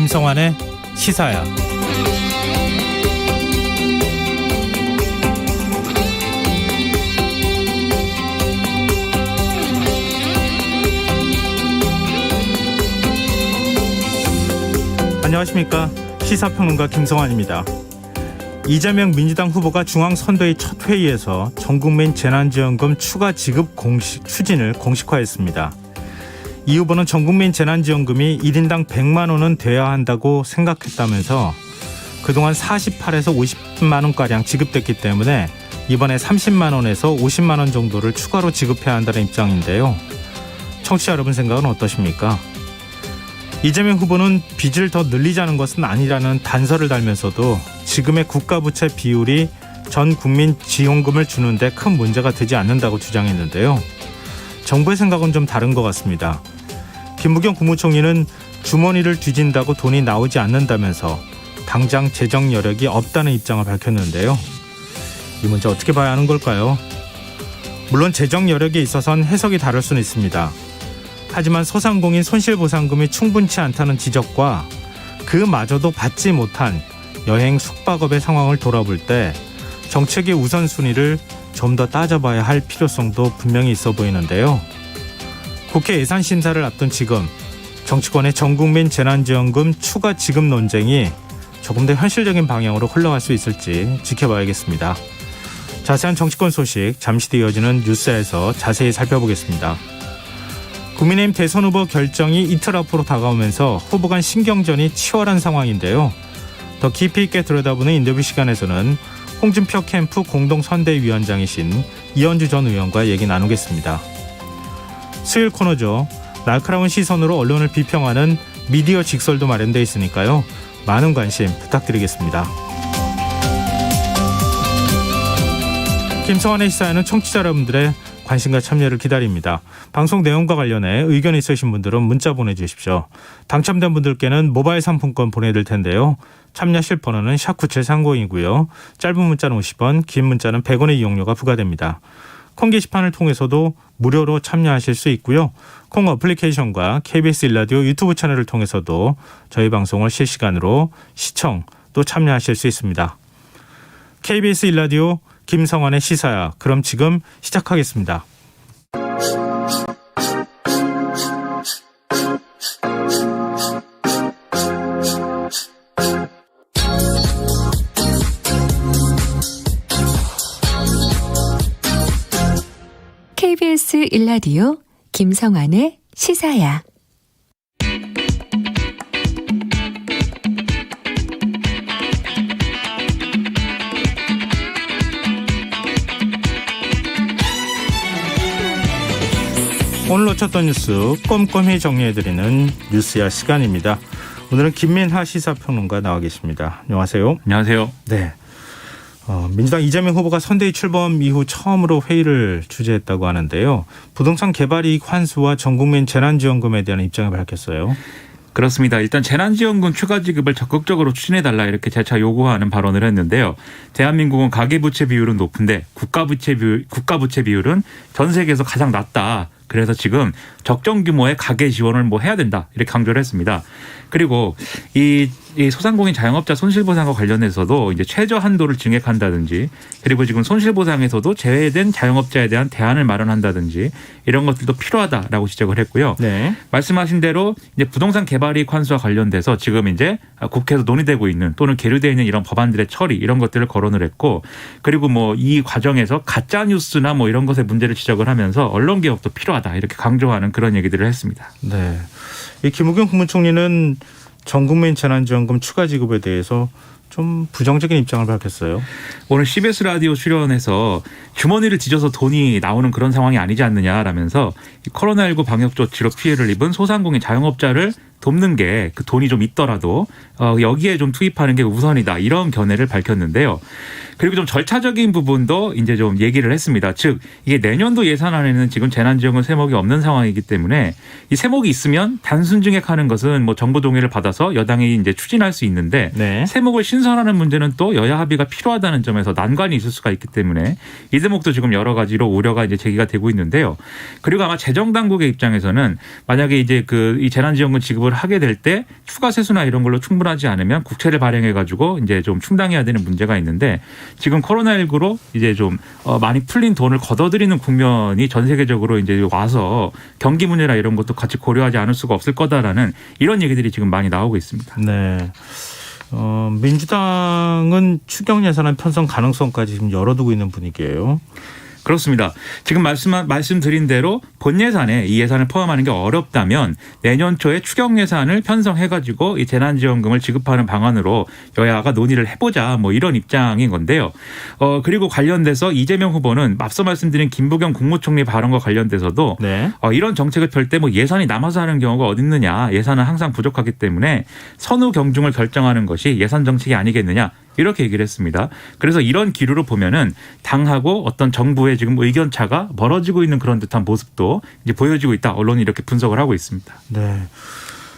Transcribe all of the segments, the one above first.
김성환의 시사야. 안녕하십니까. 시사평론가 김성환입니다. 이재명 민주당 후보가 중앙선대위 첫 회의에서 전국민 재난지원금 추가 지급 추진을 공식화했습니다. 이 후보는 전국민 재난지원금이 1인당 100만 원은 돼야 한다고 생각했다면서 그동안 48에서 50만 원가량 지급됐기 때문에 이번에 30만 원에서 50만 원 정도를 추가로 지급해야 한다는 입장인데요. 청취자 여러분 생각은 어떠십니까? 이재명 후보는 빚을 더 늘리자는 것은 아니라는 단서를 달면서도 지금의 국가부채 비율이 전 국민 지원금을 주는데 큰 문제가 되지 않는다고 주장했는데요. 정부의 생각은 좀 다른 것 같습니다. 김부겸 국무총리는 주머니를 뒤진다고 돈이 나오지 않는다면서 당장 재정 여력이 없다는 입장을 밝혔는데요. 이 문제 어떻게 봐야 하는 걸까요? 물론 재정 여력에 있어서는 해석이 다를 수는 있습니다. 하지만 소상공인 손실보상금이 충분치 않다는 지적과 그마저도 받지 못한 여행 숙박업의 상황을 돌아볼 때 정책의 우선순위를 좀 더 따져봐야 할 필요성도 분명히 있어 보이는데요. 국회 예산심사를 앞둔 지금 정치권의 전국민 재난지원금 추가 지급 논쟁이 조금 더 현실적인 방향으로 흘러갈 수 있을지 지켜봐야겠습니다. 자세한 정치권 소식 잠시 뒤 이어지는 뉴스에서 자세히 살펴보겠습니다. 국민의힘 대선 후보 결정이 이틀 앞으로 다가오면서 후보 간 신경전이 치열한 상황인데요. 더 깊이 있게 들여다보는 인터뷰 시간에서는 홍준표 캠프 공동선대위원장이신 이현주 전 의원과 얘기 나누겠습니다. 수요일 코너죠. 날카로운 시선으로 언론을 비평하는 미디어 직설도 마련되어 있으니까요. 많은 관심 부탁드리겠습니다. 김성환의 시사에는 청취자 여러분들의 관심과 참여를 기다립니다. 방송 내용과 관련해 의견 있으신 분들은 문자 보내주십시오. 당첨된 분들께는 모바일 상품권 보내드릴 텐데요. 참여하실 번호는 샵9730이고요. 짧은 문자는 50원, 긴 문자는 100원의 이용료가 부과됩니다. 콩 게시판을 통해서도 무료로 참여하실 수 있고요. 콩 어플리케이션과 KBS 1라디오 유튜브 채널을 통해서도 저희 방송을 실시간으로 시청 또 참여하실 수 있습니다. KBS 1라디오 김성환의 시사야. 그럼 지금 시작하겠습니다. KBS 1라디오 김성환의 시사야. 오늘 놓쳤던 뉴스 꼼꼼히 정리해드리는 뉴스야 시간입니다. 오늘은 김민하 시사평론가 나와 계십니다. 안녕하세요. 안녕하세요. 네. 민주당 이재명 후보가 선대위 출범 이후 처음으로 회의를 주재했다고 하는데요. 부동산 개발이익 환수와 전국민 재난지원금에 대한 입장을 밝혔어요. 그렇습니다. 일단 재난지원금 추가 지급을 적극적으로 추진해달라 이렇게 재차 요구하는 발언을 했는데요. 대한민국은 가계부채 비율은 높은데 국가부채 비율은 전 세계에서 가장 낮다. 그래서 지금 적정 규모의 가계 지원을 해야 된다 이렇게 강조를 했습니다. 그리고 이 소상공인 자영업자 손실보상과 관련해서도 이제 최저 한도를 증액한다든지 그리고 지금 손실보상에서도 제외된 자영업자에 대한 대안을 마련한다든지 이런 것들도 필요하다라고 지적을 했고요. 네. 말씀하신 대로 이제 부동산 개발이익 환수와 관련돼서 지금 이제 국회에서 논의되고 있는 또는 계류되어 있는 이런 법안들의 처리 이런 것들을 거론을 했고 그리고 이 과정에서 가짜 뉴스나 이런 것의 문제를 지적을 하면서 언론 개혁도 필요하다 이렇게 강조하는 그런 얘기들을 했습니다. 네. 이 김부겸 국무총리는 전국민 재난지원금 추가 지급에 대해서 좀 부정적인 입장을 밝혔어요. 오늘 CBS 라디오 출연해서 주머니를 뒤져서 돈이 나오는 그런 상황이 아니지 않느냐라면서 코로나19 방역 조치로 피해를 입은 소상공인 자영업자를 돕는 게 그 돈이 좀 있더라도 여기에 좀 투입하는 게 우선이다 이런 견해를 밝혔는데요. 그리고 좀 절차적인 부분도 이제 좀 얘기를 했습니다. 즉 이게 내년도 예산안에는 지금 재난지원금 세목이 없는 상황이기 때문에 이 세목이 있으면 단순 증액하는 것은 정부 동의를 받아서 여당이 이제 추진할 수 있는데 네. 세목을 신설하는 문제는 또 여야 합의가 필요하다는 점에서 난관이 있을 수가 있기 때문에 이 대목도 지금 여러 가지로 우려가 이제 제기가 되고 있는데요. 그리고 아마 재정당국의 입장에서는 만약에 이제 이 재난지원금 지급을 지급을 하게 될 때 추가 세수나 이런 걸로 충분하지 않으면 국채를 발행해 가지고 이제 좀 충당해야 되는 문제가 있는데 지금 코로나19로 이제 좀 많이 풀린 돈을 걷어들이는 국면이 전 세계적으로 이제 와서 경기 문제나 이런 것도 같이 고려하지 않을 수가 없을 거다라는 이런 얘기들이 지금 많이 나오고 있습니다. 네. 민주당은 추경 예산안 편성 가능성까지 지금 열어두고 있는 분위기예요. 그렇습니다. 지금 말씀드린 대로 본 예산에 이 예산을 포함하는 게 어렵다면 내년 초에 추경 예산을 편성해가지고 이 재난지원금을 지급하는 방안으로 여야가 논의를 해보자 뭐 이런 입장인 건데요. 그리고 관련돼서 이재명 후보는 앞서 말씀드린 김부겸 국무총리 발언과 관련돼서도 네. 이런 정책을 펼 때 뭐 예산이 남아서 하는 경우가 어디 있느냐. 예산은 항상 부족하기 때문에 선후 경중을 결정하는 것이 예산 정책이 아니겠느냐. 이렇게 얘기를 했습니다. 그래서 이런 기류로 보면은 당하고 어떤 정부의 지금 의견 차가 멀어지고 있는 그런 듯한 모습도 이제 보여지고 있다. 언론이 이렇게 분석을 하고 있습니다. 네.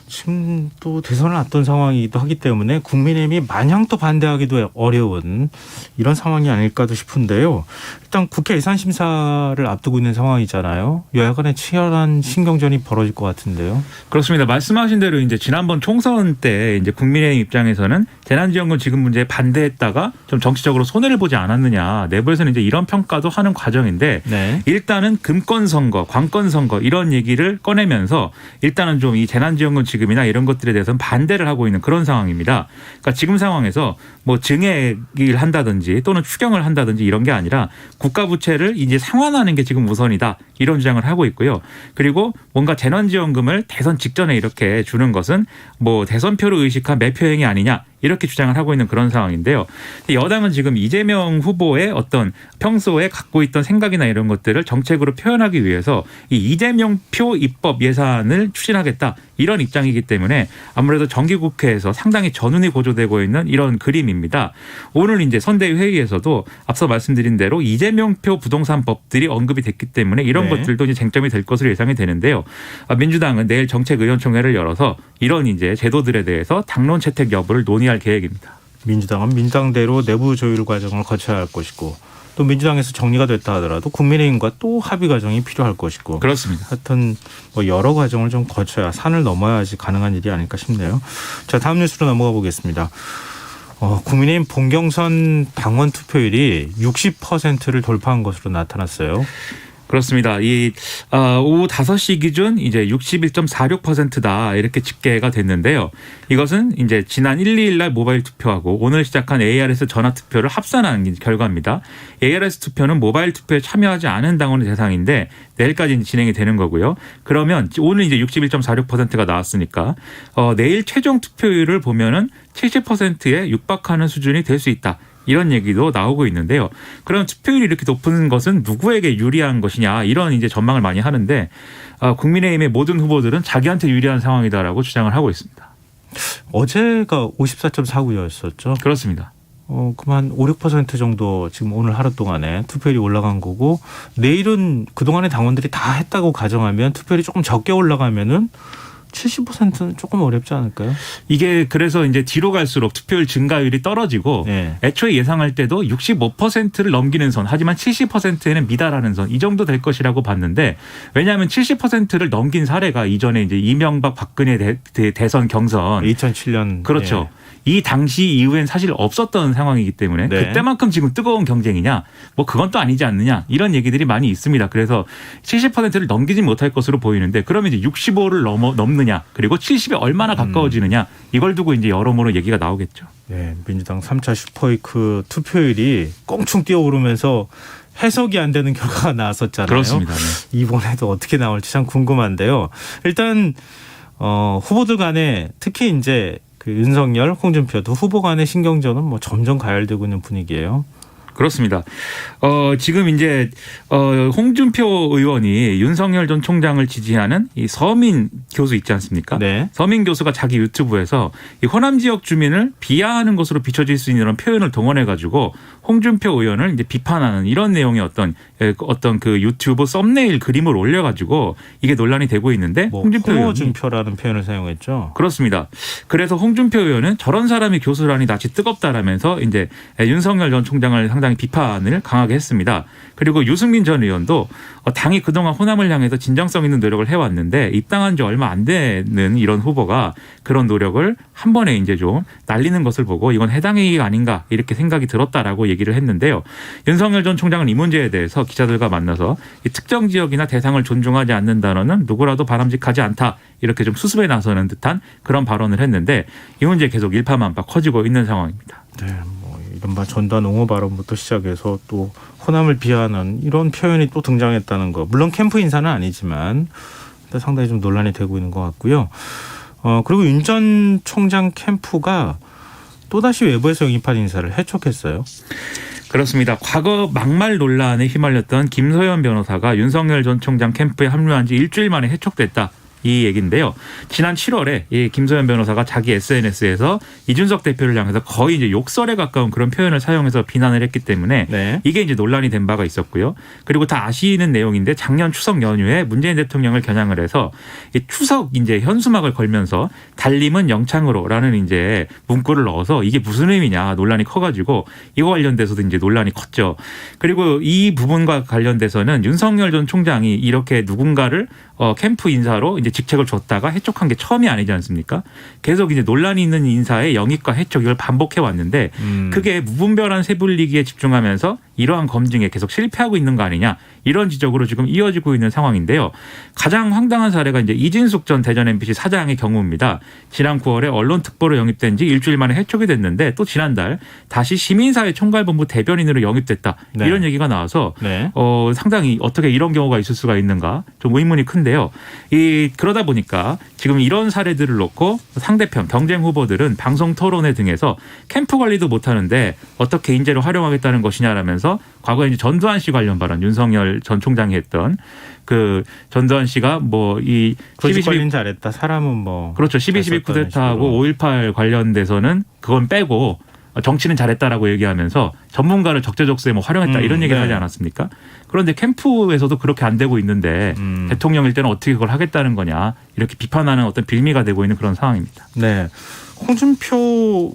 지금 또 대선을 앞둔 상황이기도 하기 때문에 국민의힘이 마냥 또 반대하기도 어려운 이런 상황이 아닐까도 싶은데요. 일단 국회 예산심사를 앞두고 있는 상황이잖아요. 여야 간에 치열한 신경전이 벌어질 것 같은데요. 그렇습니다. 말씀하신 대로 이제 지난번 총선 때 이제 국민의힘 입장에서는 재난지원금 지급 문제에 반대했다가 좀 정치적으로 손해를 보지 않았느냐. 내부에서는 이제 이런 평가도 하는 과정인데 네. 일단은 금권 선거, 관권 선거 이런 얘기를 꺼내면서 일단은 좀 이 재난지원금 지급이나 이런 것들에 대해서는 반대를 하고 있는 그런 상황입니다. 그러니까 지금 상황에서 뭐 증액을 한다든지 또는 추경을 한다든지 이런 게 아니라 국가 부채를 이제 상환하는 게 지금 우선이다. 이런 주장을 하고 있고요. 그리고 뭔가 재난지원금을 대선 직전에 이렇게 주는 것은 뭐 대선표를 의식한 매표행위 아니냐. 이렇게 주장을 하고 있는 그런 상황인데요. 여당은 지금 이재명 후보의 어떤 평소에 갖고 있던 생각이나 이런 것들을 정책으로 표현하기 위해서 이 이재명 표 입법 예산을 추진하겠다. 이런 입장이기 때문에 아무래도 정기국회에서 상당히 전운이 고조되고 있는 이런 그림입니다. 오늘 이제 선대위 회의에서도 앞서 말씀드린 대로 이재명 표 부동산 법들이 언급이 됐기 때문에 이런 네. 것들도 이제 쟁점이 될 것으로 예상이 되는데요. 민주당은 내일 정책의원총회를 열어서 이런 이제 제도들에 대해서 당론 채택 여부를 논의할 계획입니다. 민주당은 민당대로 내부 조율 과정을 거쳐야 할 것이고 또 민주당에서 정리가 됐다 하더라도 국민의힘과 또 합의 과정이 필요할 것이고 그렇습니다. 하여튼 뭐 여러 과정을 좀 거쳐야 산을 넘어야지 가능한 일이 아닐까 싶네요. 자, 다음 뉴스로 넘어가 보겠습니다. 국민의힘 본경선 당원 투표율이 60%를 돌파한 것으로 나타났어요. 그렇습니다. 오후 5시 기준 이제 61.46%다 이렇게 집계가 됐는데요. 이것은 이제 지난 1, 2일 날 모바일 투표하고 오늘 시작한 ARS 전화 투표를 합산한 결과입니다. ARS 투표는 모바일 투표에 참여하지 않은 당원의 대상인데 내일까지 진행이 되는 거고요. 그러면 오늘 이제 61.46%가 나왔으니까 내일 최종 투표율을 보면은 70%에 육박하는 수준이 될 수 있다. 이런 얘기도 나오고 있는데요. 그럼 투표율이 이렇게 높은 것은 누구에게 유리한 것이냐 이런 이제 전망을 많이 하는데 국민의힘의 모든 후보들은 자기한테 유리한 상황이다라고 주장을 하고 있습니다. 어제가 54.49였었죠. 그렇습니다. 그만 5, 6% 정도 지금 오늘 하루 동안에 투표율이 올라간 거고 내일은 그동안의 당원들이 다 했다고 가정하면 투표율이 조금 적게 올라가면은 70%는 조금 어렵지 않을까요? 이게 그래서 이제 뒤로 갈수록 투표율 증가율이 떨어지고 네. 애초에 예상할 때도 65%를 넘기는 선 하지만 70%에는 미달하는 선 이 정도 될 것이라고 봤는데 왜냐하면 70%를 넘긴 사례가 이전에 이제 이명박 박근혜 대선 경선 2007년 그렇죠. 네. 이 당시 이후엔 사실 없었던 상황이기 때문에 네. 그때만큼 지금 뜨거운 경쟁이냐 뭐 그건 또 아니지 않느냐 이런 얘기들이 많이 있습니다. 그래서 70%를 넘기지 못할 것으로 보이는데 그러면 이제 65를 넘느냐 그리고 70에 얼마나 가까워지느냐 이걸 두고 이제 여러모로 얘기가 나오겠죠. 네, 민주당 3차 슈퍼위크 투표율이 껑충 뛰어오르면서 해석이 안 되는 결과가 나왔었잖아요. 그렇습니다. 네. 이번에도 어떻게 나올지 참 궁금한데요. 일단 후보들 간에 특히 이제 그 윤석열, 홍준표 두 후보 간의 신경전은 뭐 점점 가열되고 있는 분위기예요. 그렇습니다. 지금 이제 홍준표 의원이 윤석열 전 총장을 지지하는 이 서민 교수 있지 않습니까? 네. 서민 교수가 자기 유튜브에서 이 호남 지역 주민을 비하하는 것으로 비춰질 수 있는 이런 표현을 동원해 가지고 홍준표 의원을 이제 비판하는 이런 내용의 어떤 그 유튜브 썸네일 그림을 올려 가지고 이게 논란이 되고 있는데 뭐 홍준표 의원이 홍준표라는 표현을 사용했죠. 그렇습니다. 그래서 홍준표 의원은 저런 사람이 교수라니 낯이 뜨겁다라면서 이제 윤석열 전 총장을 상당히 총장이 비판을 강하게 했습니다. 그리고 유승민 전 의원도 당이 그동안 호남을 향해서 진정성 있는 노력을 해왔는데 입당한 지 얼마 안 되는 이런 후보가 그런 노력을 한 번에 이제 좀 날리는 것을 보고 이건 해당행위가 아닌가 이렇게 생각이 들었다라고 얘기를 했는데요. 윤석열 전 총장은 이 문제에 대해서 기자들과 만나서 이 특정 지역이나 대상을 존중하지 않는 단어는 누구라도 바람직하지 않다. 이렇게 좀 수습에 나서는 듯한 그런 발언을 했는데 이 문제 계속 일파만파 커지고 있는 상황입니다. 네, 뭐 이른바 전두환 옹호 발언부터 시작해서 또 호남을 비하하는 이런 표현이 또 등장했다는 거. 물론 캠프 인사는 아니지만 상당히 좀 논란이 되고 있는 것 같고요. 그리고 윤 전 총장 캠프가 또다시 외부에서 영입한 인사를 해촉했어요. 그렇습니다. 과거 막말 논란에 휘말렸던 김소연 변호사가 윤석열 전 총장 캠프에 합류한 지 일주일 만에 해촉됐다. 이 얘기인데요. 지난 7월에 이 김소연 변호사가 자기 SNS에서 이준석 대표를 향해서 거의 이제 욕설에 가까운 그런 표현을 사용해서 비난을 했기 때문에 네. 이게 이제 논란이 된 바가 있었고요. 그리고 다 아시는 내용인데 작년 추석 연휴에 문재인 대통령을 겨냥을 해서 이 추석 이제 현수막을 걸면서 달림은 영창으로라는 이제 문구를 넣어서 이게 무슨 의미냐 논란이 커가지고 이거 관련돼서도 이제 논란이 컸죠. 그리고 이 부분과 관련돼서는 윤석열 전 총장이 이렇게 누군가를 캠프 인사로 이제 직책을 줬다가 해촉한 게 처음이 아니지 않습니까? 계속 이제 논란이 있는 인사의 영입과 해촉 이걸 반복해 왔는데 그게 무분별한 세불리기에 집중하면서 이러한 검증에 계속 실패하고 있는 거 아니냐 이런 지적으로 지금 이어지고 있는 상황인데요. 가장 황당한 사례가 이제 이진숙 전 대전 MBC 사장의 경우입니다. 지난 9월에 언론특보로 영입된 지 일주일 만에 해촉이 됐는데 또 지난달 다시 시민사회 총괄본부 대변인으로 영입됐다. 네. 이런 얘기가 나와서 네. 상당히 어떻게 이런 경우가 있을 수가 있는가 좀 의문이 큰데요. 그러다 보니까 지금 이런 사례들을 놓고 상대편 경쟁 후보들은 방송 토론회 등에서 캠프 관리도 못하는데 어떻게 인재를 활용하겠다는 것이냐라면서 과거에 이제 전두환 씨 관련 발언 윤석열 전 총장이 했던 그 전두환 씨가 뭐 이 조직 관리는 잘했다. 사람은 뭐 그렇죠. 12.12 쿠데타하고 5.18 관련돼서는 그건 빼고 정치는 잘했다라고 얘기하면서 전문가를 적재적소에 뭐 활용했다 이런 얘기를 네. 하지 않았습니까? 그런데 캠프에서도 그렇게 안 되고 있는데 대통령일 때는 어떻게 그걸 하겠다는 거냐 이렇게 비판하는 어떤 빌미가 되고 있는 그런 상황입니다. 네. 홍준표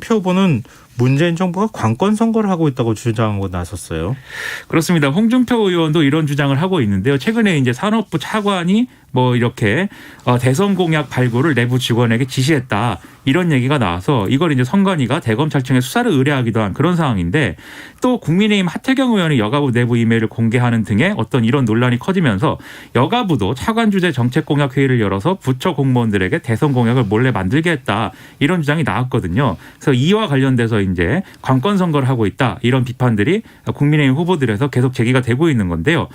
후보는 문재인 정부가 관권 선거를 하고 있다고 주장하고 나섰어요. 그렇습니다. 홍준표 의원도 이런 주장을 하고 있는데요. 최근에 이제 산업부 차관이 뭐 이렇게 대선 공약 발굴을 내부 직원에게 지시했다. 이런 얘기가 나와서 이걸 이제 선관위가 대검찰청에 수사를 의뢰하기도 한 그런 상황인데 또 국민의힘 하태경 의원이 여가부 내부 이메일을 공개하는 등의 어떤 이런 논란이 커지면서 여가부도 차관 주재 정책 공약 회의를 열어서 부처 공무원들에게 대선 공약을 몰래 만들게 했다. 이런 주장이 나왔거든요. 그래서 이와 관련돼서 이제 관권 선거를 하고 있다. 이런 비판들이 국민의힘 후보들에서 계속 제기가 되고 있는 건데요.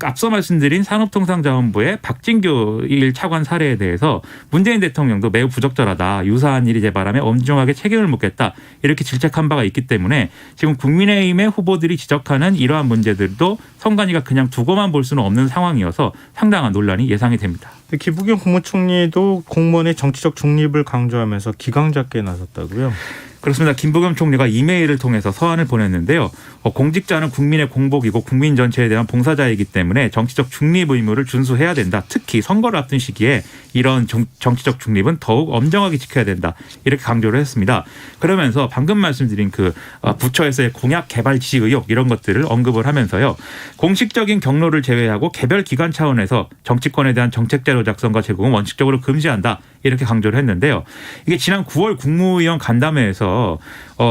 앞서 말씀드린 산업통상자원부의 박진규 일 차관 사례에 대해서 문재인 대통령도 매우 부적절하다. 유사한 일이 재발하면 엄중하게 책임을 묻겠다. 이렇게 질책한 바가 있기 때문에 지금 국민의힘의 후보들이 지적하는 이러한 문제들도 선관위가 그냥 두고만 볼 수는 없는 상황이어서 상당한 논란이 예상이 됩니다. 기부겸 국무총리도 공무원의 정치적 중립을 강조하면서 기강잡기에 나섰다고요. 그렇습니다. 김부겸 총리가 이메일을 통해서 서한을 보냈는데요. 공직자는 국민의 공복이고 국민 전체에 대한 봉사자이기 때문에 정치적 중립 의무를 준수해야 된다. 특히 선거를 앞둔 시기에 이런 정치적 중립은 더욱 엄정하게 지켜야 된다. 이렇게 강조를 했습니다. 그러면서 방금 말씀드린 그 부처에서의 공약 개발 지시 의혹 이런 것들을 언급을 하면서요. 공식적인 경로를 제외하고 개별 기관 차원에서 정치권에 대한 정책 자료 작성과 제공은 원칙적으로 금지한다. 이렇게 강조를 했는데요. 이게 지난 9월 국무위원 간담회에서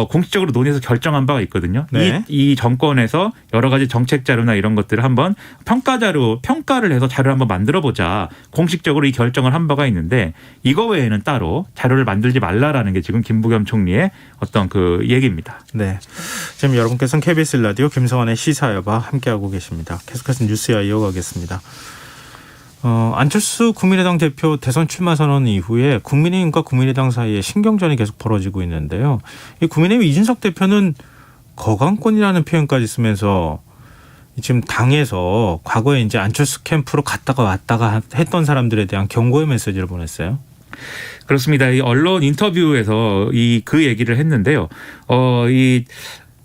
공식적으로 논의해서 결정한 바가 있거든요. 네. 이 정권에서 여러 가지 정책 자료나 이런 것들을 한번 평가를 해서 자료를 한번 만들어보자. 공식적으로 이 결정을 한 바가 있는데 이거 외에는 따로 자료를 만들지 말라라는 게 지금 김부겸 총리의 어떤 그 얘기입니다. 네. 지금 여러분께서는 KBS 라디오 김성환의 시사여바 함께하고 계십니다. 계속해서 뉴스야 이어가겠습니다. 안철수 국민의당 대표 대선 출마 선언 이후에 국민의힘과 국민의당 사이에 신경전이 계속 벌어지고 있는데요. 이 국민의힘 이준석 대표는 거강권이라는 표현까지 쓰면서 지금 당에서 과거에 이제 안철수 캠프로 갔다가 왔다가 했던 사람들에 대한 경고의 메시지를 보냈어요. 그렇습니다. 이 언론 인터뷰에서 그 얘기를 했는데요.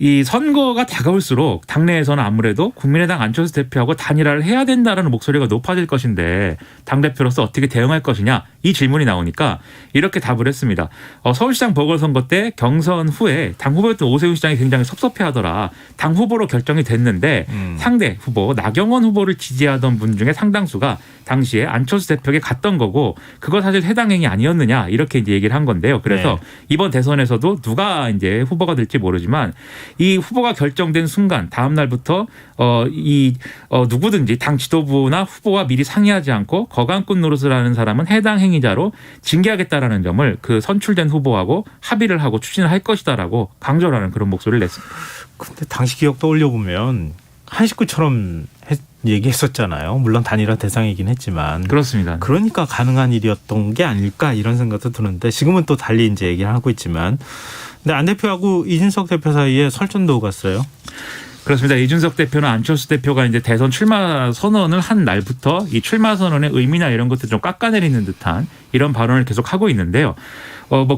이 선거가 다가올수록 당내에서는 아무래도 국민의당 안철수 대표하고 단일화를 해야 된다라는 목소리가 높아질 것인데 당대표로서 어떻게 대응할 것이냐 이 질문이 나오니까 이렇게 답을 했습니다. 서울시장 보궐선거 때 경선 후에 당 후보였던 오세훈 시장이 굉장히 섭섭해하더라. 당 후보로 결정이 됐는데 상대 후보 나경원 후보를 지지하던 분 중에 상당수가 당시에 안철수 대표에게 갔던 거고 그거 사실 해당 행위 아니었느냐 이렇게 이제 얘기를 한 건데요. 그래서 이번 대선에서도 누가 이제 후보가 될지 모르지만 이 후보가 결정된 순간 다음 날부터 누구든지 당 지도부나 후보와 미리 상의하지 않고 거강꾼 노릇을 하는 사람은 해당 행위자로 징계하겠다라는 점을 그 선출된 후보하고 합의를 하고 추진을 할 것이다라고 강조를 하는 그런 목소리를 냈습니다. 근데 당시 기억 떠올려 보면 한 식구처럼 얘기했었잖아요. 물론 단일화 대상이긴 했지만. 그렇습니다. 그러니까 가능한 일이었던 게 아닐까 이런 생각도 드는데 지금은 또 달리 이제 얘기를 하고 있지만. 근데 안 대표하고 이준석 대표 사이에 설전도 오갔어요. 그렇습니다. 이준석 대표는 안철수 대표가 이제 대선 출마 선언을 한 날부터 이 출마 선언의 의미나 이런 것들 좀 깎아내리는 듯한 이런 발언을 계속 하고 있는데요.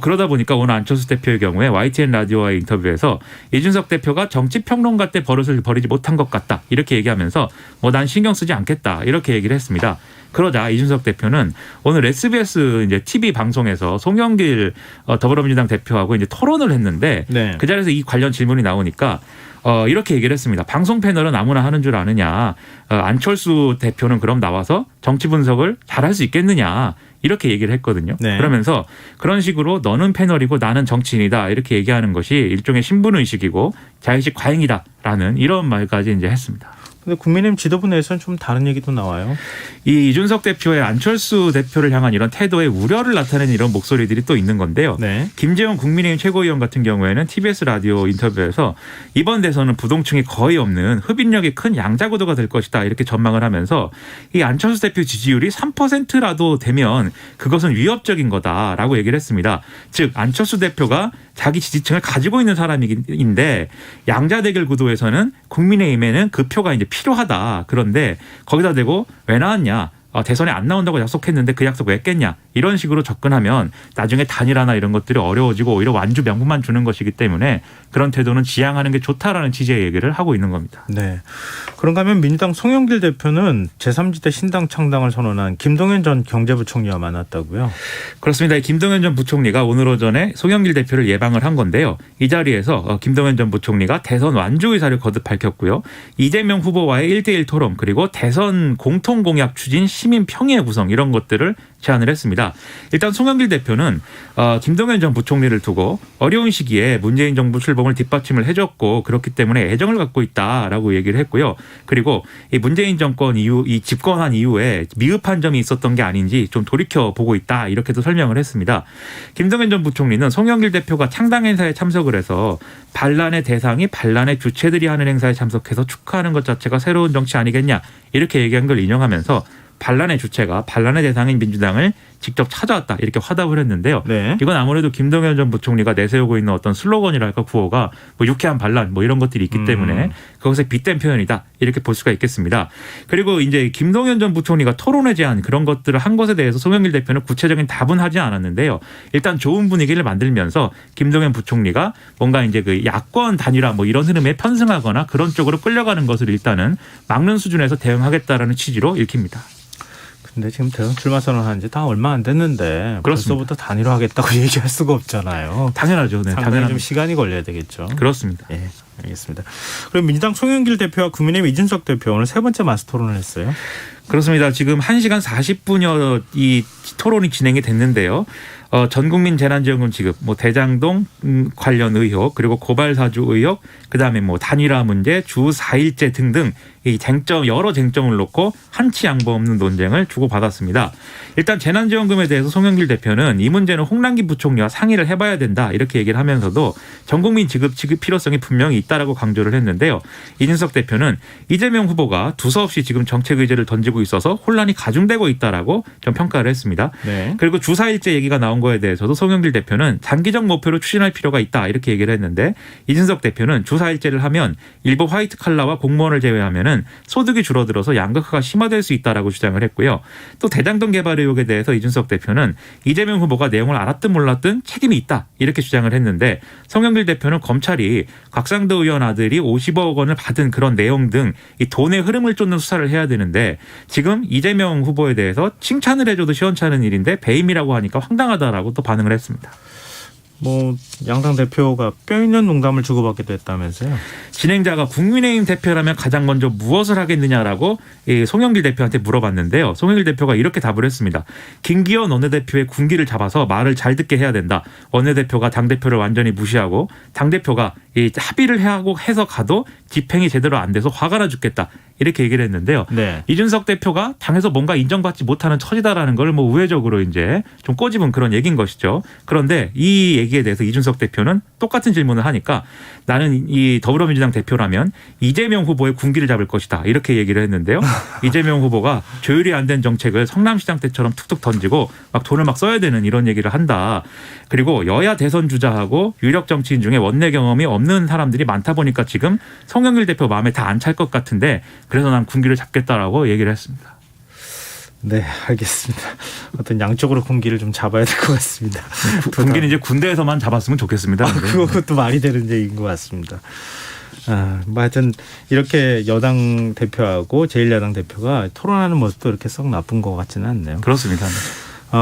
그러다 보니까 오늘 안철수 대표의 경우에 YTN 라디오와의 인터뷰에서 이준석 대표가 정치평론가 때 버릇을 버리지 못한 것 같다. 이렇게 얘기하면서 난 신경 쓰지 않겠다. 이렇게 얘기를 했습니다. 그러자 이준석 대표는 오늘 SBS 이제 TV 방송에서 송영길 더불어민주당 대표하고 이제 토론을 했는데 그 자리에서 이 관련 질문이 나오니까 이렇게 얘기를 했습니다. 방송 패널은 아무나 하는 줄 아느냐. 안철수 대표는 그럼 나와서 정치 분석을 잘할 수 있겠느냐. 이렇게 얘기를 했거든요. 그러면서 그런 식으로 너는 패널이고 나는 정치인이다. 이렇게 얘기하는 것이 일종의 신분의식이고 자의식 과잉이다라는 이런 말까지 이제 했습니다. 근데 국민의힘 지도부 내에서는 좀 다른 얘기도 나와요. 이 이준석 대표의 안철수 대표를 향한 이런 태도에 우려를 나타내는 이런 목소리들이 또 있는 건데요. 김재원 국민의힘 최고위원 같은 경우에는 TBS 라디오 인터뷰에서 이번 대선은 부동층이 거의 없는 흡인력이 큰 양자구도가 될 것이다 이렇게 전망을 하면서 이 안철수 대표 지지율이 3%라도 되면 그것은 위협적인 거다라고 얘기를 했습니다. 즉 안철수 대표가 자기 지지층을 가지고 있는 사람인데 양자 대결 구도에서는 국민의힘에는 그 표가 이제 필요하다. 그런데 거기다 대고 왜 나왔냐? 대선에 안 나온다고 약속했는데 그 약속 왜 깼냐? 이런 식으로 접근하면 나중에 단일화나 이런 것들이 어려워지고 오히려 완주 명분만 주는 것이기 때문에 그런 태도는 지양하는 게 좋다라는 취지의 얘기를 하고 있는 겁니다. 네. 그런가 하면 민주당 송영길 대표는 제3지대 신당 창당을 선언한 김동연 전 경제부총리와 만났다고요? 그렇습니다. 김동연 전 부총리가 오늘 오전에 송영길 대표를 예방을 한 건데요. 이 자리에서 김동연 전 부총리가 대선 완주 의사를 거듭 밝혔고요. 이재명 후보와의 1대1 토론 그리고 대선 공통공약 추진 시민 평의 구성 이런 것들을 제안을 했습니다. 일단 송영길 대표는 김동연 전 부총리를 두고 어려운 시기에 문재인 정부 출범을 뒷받침을 해줬고 그렇기 때문에 애정을 갖고 있다라고 얘기를 했고요. 그리고 이 문재인 정권 이후 이 집권한 이후에 미흡한 점이 있었던 게 아닌지 좀 돌이켜보고 있다 이렇게도 설명을 했습니다. 김동연 전 부총리는 송영길 대표가 창당 행사에 참석을 해서 반란의 대상이 반란의 주체들이 하는 행사에 참석해서 축하하는 것 자체가 새로운 정치 아니겠냐 이렇게 얘기한 걸 인용하면서 반란의 주체가 반란의 대상인 민주당을 직접 찾아왔다 이렇게 화답을 했는데요. 이건 아무래도 김동연 전 부총리가 내세우고 있는 어떤 슬로건이랄까 구호가 유쾌한 반란 이런 것들이 있기 때문에 그것에 빗댄 표현이다 이렇게 볼 수가 있겠습니다. 그리고 이제 김동연 전 부총리가 토론에 제한 그런 것들을 한 것에 대해서 송영길 대표는 구체적인 답은 하지 않았는데요. 일단 좋은 분위기를 만들면서 김동연 부총리가 뭔가 이제 그 야권 단일화 이런 흐름에 편승하거나 그런 쪽으로 끌려가는 것을 일단은 막는 수준에서 대응하겠다라는 취지로 읽힙니다. 근데 지금 대선 출마 선언한 지 다 얼마 안 됐는데 벌써부터 단일화하겠다고 얘기할 수가 없잖아요. 당연하죠. 상당히 좀 시간이 걸려야 되겠죠. 그렇습니다. 예, 알겠습니다. 그럼 민주당 송영길 대표와 국민의힘 이준석 대표 오늘 세 번째 마스 토론을 했어요. 그렇습니다. 지금 1시간 40분여 이 토론이 진행이 됐는데요. 전국민 재난지원금 지급, 대장동 관련 의혹, 그리고 고발사주 의혹, 그다음에 단일화 문제, 주 4일제 등등 이 여러 쟁점을 놓고 한치 양보 없는 논쟁을 주고받았습니다. 일단 재난지원금에 대해서 송영길 대표는 이 문제는 홍남기 부총리와 상의를 해봐야 된다 이렇게 얘기를 하면서도 전국민 지급 필요성이 분명히 있다라고 강조를 했는데요. 이준석 대표는 이재명 후보가 두서없이 지금 정책 의제를 던지고 있어서 혼란이 가중되고 있다라고 좀 평가를 했습니다. 그리고 주 4일제 얘기가 나온 거에 대해서도 송영길 대표는 장기적 목표로 추진할 필요가 있다 이렇게 얘기를 했는데 이준석 대표는 주 4일제를 하면 일부 화이트 칼라와 공무원을 제외하면은 되면은 소득이 줄어들어서 양극화가 심화될 수 있다라고 주장을 했고요. 또 대장동 개발 의혹에 대해서 이준석 대표는 이재명 후보가 내용을 알았든 몰랐든 책임이 있다 이렇게 주장을 했는데 송영길 대표는 검찰이 곽상도 의원 아들이 50억 원을 받은 그런 내용 등 이 돈의 흐름을 쫓는 수사를 해야 되는데 지금 이재명 후보에 대해서 칭찬을 해줘도 시원찮은 일인데 배임이라고 하니까 황당하다라고 또 반응을 했습니다. 뭐 양당 대표가 뼈 있는 농담을 주고받기도 했다면서요. 진행자가 국민의힘 대표라면 가장 먼저 무엇을 하겠느냐라고 송영길 대표한테 물어봤는데요. 송영길 대표가 이렇게 답을 했습니다. 김기현 원내대표의 군기를 잡아서 말을 잘 듣게 해야 된다. 원내대표가 당대표를 완전히 무시하고 당대표가 합의를 하고 해서 가도 집행이 제대로 안 돼서 화가 나 죽겠다. 이렇게 얘기를 했는데요. 네. 이준석 대표가 당에서 뭔가 인정받지 못하는 처지다라는 걸 뭐 우회적으로 이제 좀 꼬집은 그런 얘기인 것이죠. 그런데 이 얘기에 대해서 이준석 대표는 똑같은 질문을 하니까 나는 이 더불어민주당 대표라면 이재명 후보의 군기를 잡을 것이다. 이렇게 얘기를 했는데요. 이재명 후보가 조율이 안 된 정책을 성남시장 때처럼 툭툭 던지고 막 돈을 막 써야 되는 이런 얘기를 한다. 그리고 여야 대선 주자하고 유력 정치인 중에 원내 경험이 없는 사람들이 많다 보니까 지금 송영길 대표 마음에 다 안 찰 것 같은데 그래서 난 군기를 잡겠다라고 얘기를 했습니다. 네, 알겠습니다. 어떤 양쪽으로 군기를 좀 잡아야 될 것 같습니다. 군기는 이제 군대에서만 잡았으면 좋겠습니다. 그것도 말이 되는 얘기인 것 같습니다. 뭐 하여튼 이렇게 여당 대표하고 제1야당 대표가 토론하는 모습도 이렇게 썩 나쁜 것 같지는 않네요. 그렇습니다.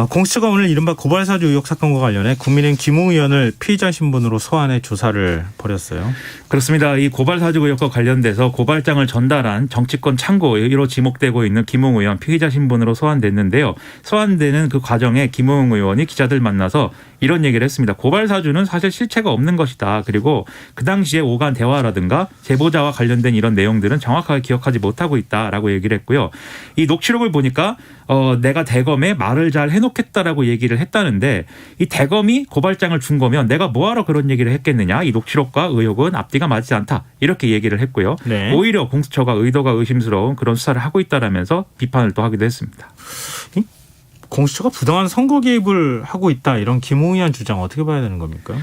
공수처가 오늘 이른바 고발사주 의혹 사건과 관련해 국민의힘 김웅 의원을 피의자 신분으로 소환해 조사를 벌였어요. 그렇습니다. 이 고발사주 의혹과 관련돼서 고발장을 전달한 정치권 창고로 지목되고 있는 김웅 의원 피의자 신분으로 소환됐는데요. 소환되는 그 과정에 김웅 의원이 기자들 만나서 이런 얘기를 했습니다. 고발사주는 사실 실체가 없는 것이다. 그리고 그 당시에 오간 대화라든가 제보자와 관련된 이런 내용들은 정확하게 기억하지 못하고 있다라고 얘기를 했고요. 이 녹취록을 보니까 내가 대검에 말을 잘 해놓겠다라고 얘기를 했다는데 이 대검이 고발장을 준 거면 내가 뭐하러 그런 얘기를 했겠느냐. 이 녹취록과 의혹은 앞뒤가 맞지 않다. 이렇게 얘기를 했고요. 네. 오히려 공수처가 의도가 의심스러운 그런 수사를 하고 있다라면서 비판을 또 하기도 했습니다. 공수처가 부당한 선거 개입을 하고 있다. 이런 김웅 의원 주장 어떻게 봐야 되는 겁니까?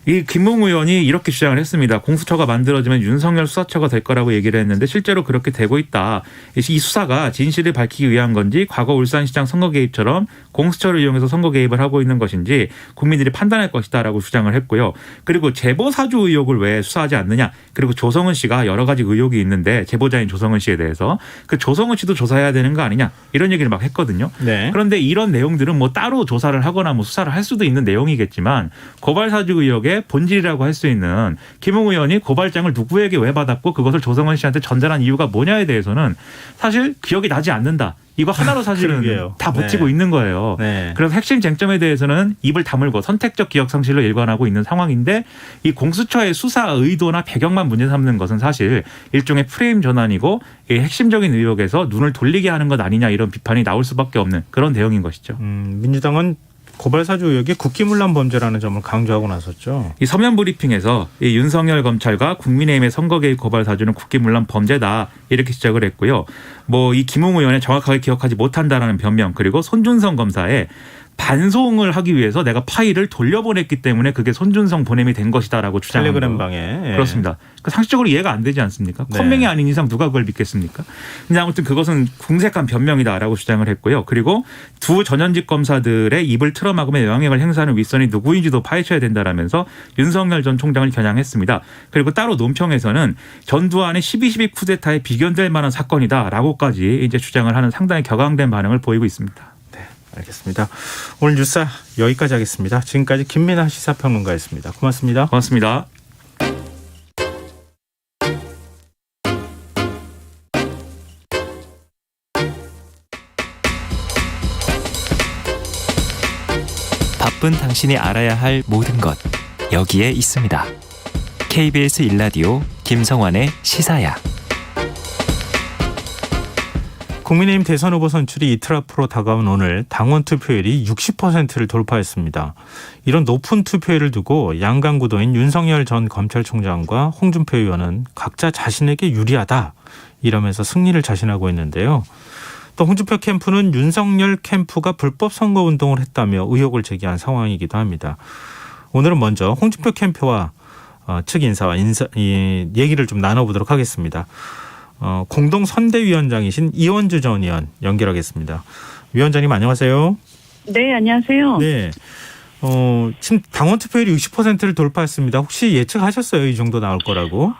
이 김웅 의원이 이렇게 주장을 했습니다. 공수처가 만들어지면 윤석열 수사처가 될 거라고 얘기를 했는데 실제로 그렇게 되고 있다. 이 수사가 진실을 밝히기 위한 건지 과거 울산시장 선거 개입처럼 공수처를 이용해서 선거 개입을 하고 있는 것인지 국민들이 판단할 것이다라고 주장을 했고요. 그리고 제보 사주 의혹을 왜 수사하지 않느냐. 그리고 조성은 씨가 여러 가지 의혹이 있는데 제보자인 조성은 씨에 대해서 그 조성은 씨도 조사해야 되는 거 아니냐. 이런 얘기를 막 했거든요. 네. 그런데 이런 내용들은 뭐 따로 조사를 하거나 뭐 수사를 할 수도 있는 내용이겠지만 고발 사주 의혹의 본질이라고 할 수 있는 김웅 의원이 고발장을 누구에게 왜 받았고 그것을 조성은 씨한테 전달한 이유가 뭐냐에 대해서는 사실 기억이 나지 않는다. 이거 하나로 사실은 다 버티고 있는 거예요. 네. 그래서 핵심 쟁점에 대해서는 입을 다물고 선택적 기억 상실로 일관하고 있는 상황인데 이 공수처의 수사 의도나 배경만 문제 삼는 것은 사실 일종의 프레임 전환이고 이 핵심적인 의혹에서 눈을 돌리게 하는 것 아니냐 이런 비판이 나올 수밖에 없는 그런 내용인 것이죠. 민주당은 고발사주 의혹이 국기문란 범죄라는 점을 강조하고 나섰죠. 이 서면 브리핑에서 이 윤석열 검찰과 국민의힘의 선거 개입 고발 사주는 국기문란 범죄다 이렇게 지적을 했고요. 뭐 이 김웅 의원의 정확하게 기억하지 못한다라는 변명 그리고 손준성 검사의 반송을 하기 위해서 내가 파일을 돌려보냈기 때문에 그게 손준성 보냄이 된 것이다라고 주장한 텔레그램 거. 방에. 그렇습니다. 그러니까 상식적으로 이해가 안 되지 않습니까? 네. 컴맹이 아닌 이상 누가 그걸 믿겠습니까? 근데 아무튼 그것은 궁색한 변명이다라고 주장을 했고요. 그리고 두 전현직 검사들의 입을 틀어막으며 영향력을 행사하는 윗선이 누구인지도 파헤쳐야 된다라면서 윤석열 전 총장을 겨냥했습니다. 그리고 따로 논평에서는 전두환의 12.12 쿠데타에 비견될 만한 사건이다라고까지 이제 주장을 하는 상당히 격앙된 반응을 보이고 있습니다. 알겠습니다. 오늘 뉴스 여기까지 하겠습니다. 지금까지 김민하 시사평론가였습니다. 고맙습니다. 고맙습니다. 바쁜 당신이 알아야 할 모든 것 여기에 있습니다. KBS 1라디오 김성환의 시사야. 국민의힘 대선 후보 선출이 이틀 앞으로 다가온 오늘 당원 투표율이 60%를 돌파했습니다. 이런 높은 투표율을 두고 양강 구도인 윤석열 전 검찰총장과 홍준표 의원은 각자 자신에게 유리하다 이러면서 승리를 자신하고 있는데요. 또 홍준표 캠프는 윤석열 캠프가 불법 선거운동을 했다며 의혹을 제기한 상황이기도 합니다. 오늘은 먼저 홍준표 캠프와 측 인사와 얘기를 좀 나눠보도록 하겠습니다. 공동 선대위원장이신 이원주 전 의원 연결하겠습니다. 위원장님 안녕하세요. 네, 안녕하세요. 네. 지금 당원 투표율이 60%를 돌파했습니다. 혹시 예측하셨어요? 이 정도 나올 거라고?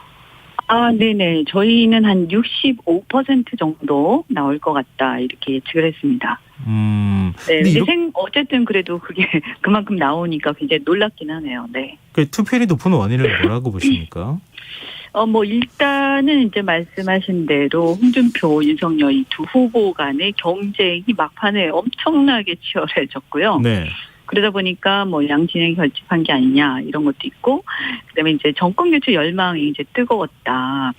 네네. 저희는 한 65% 정도 나올 것 같다, 이렇게 예측을 했습니다. 네. 근데 어쨌든 그래도 그게 그만큼 나오니까 굉장히 놀랍긴 하네요. 네. 그 투표율이 높은 원인을 뭐라고 보십니까? 일단은 이제 말씀하신 대로 홍준표, 윤석열 이 두 후보 간의 경쟁이 막판에 엄청나게 치열해졌고요. 네. 그러다 보니까 양진영이 결집한 게 아니냐 이런 것도 있고, 그다음에 이제 정권 교체 열망이 이제 뜨거웠다.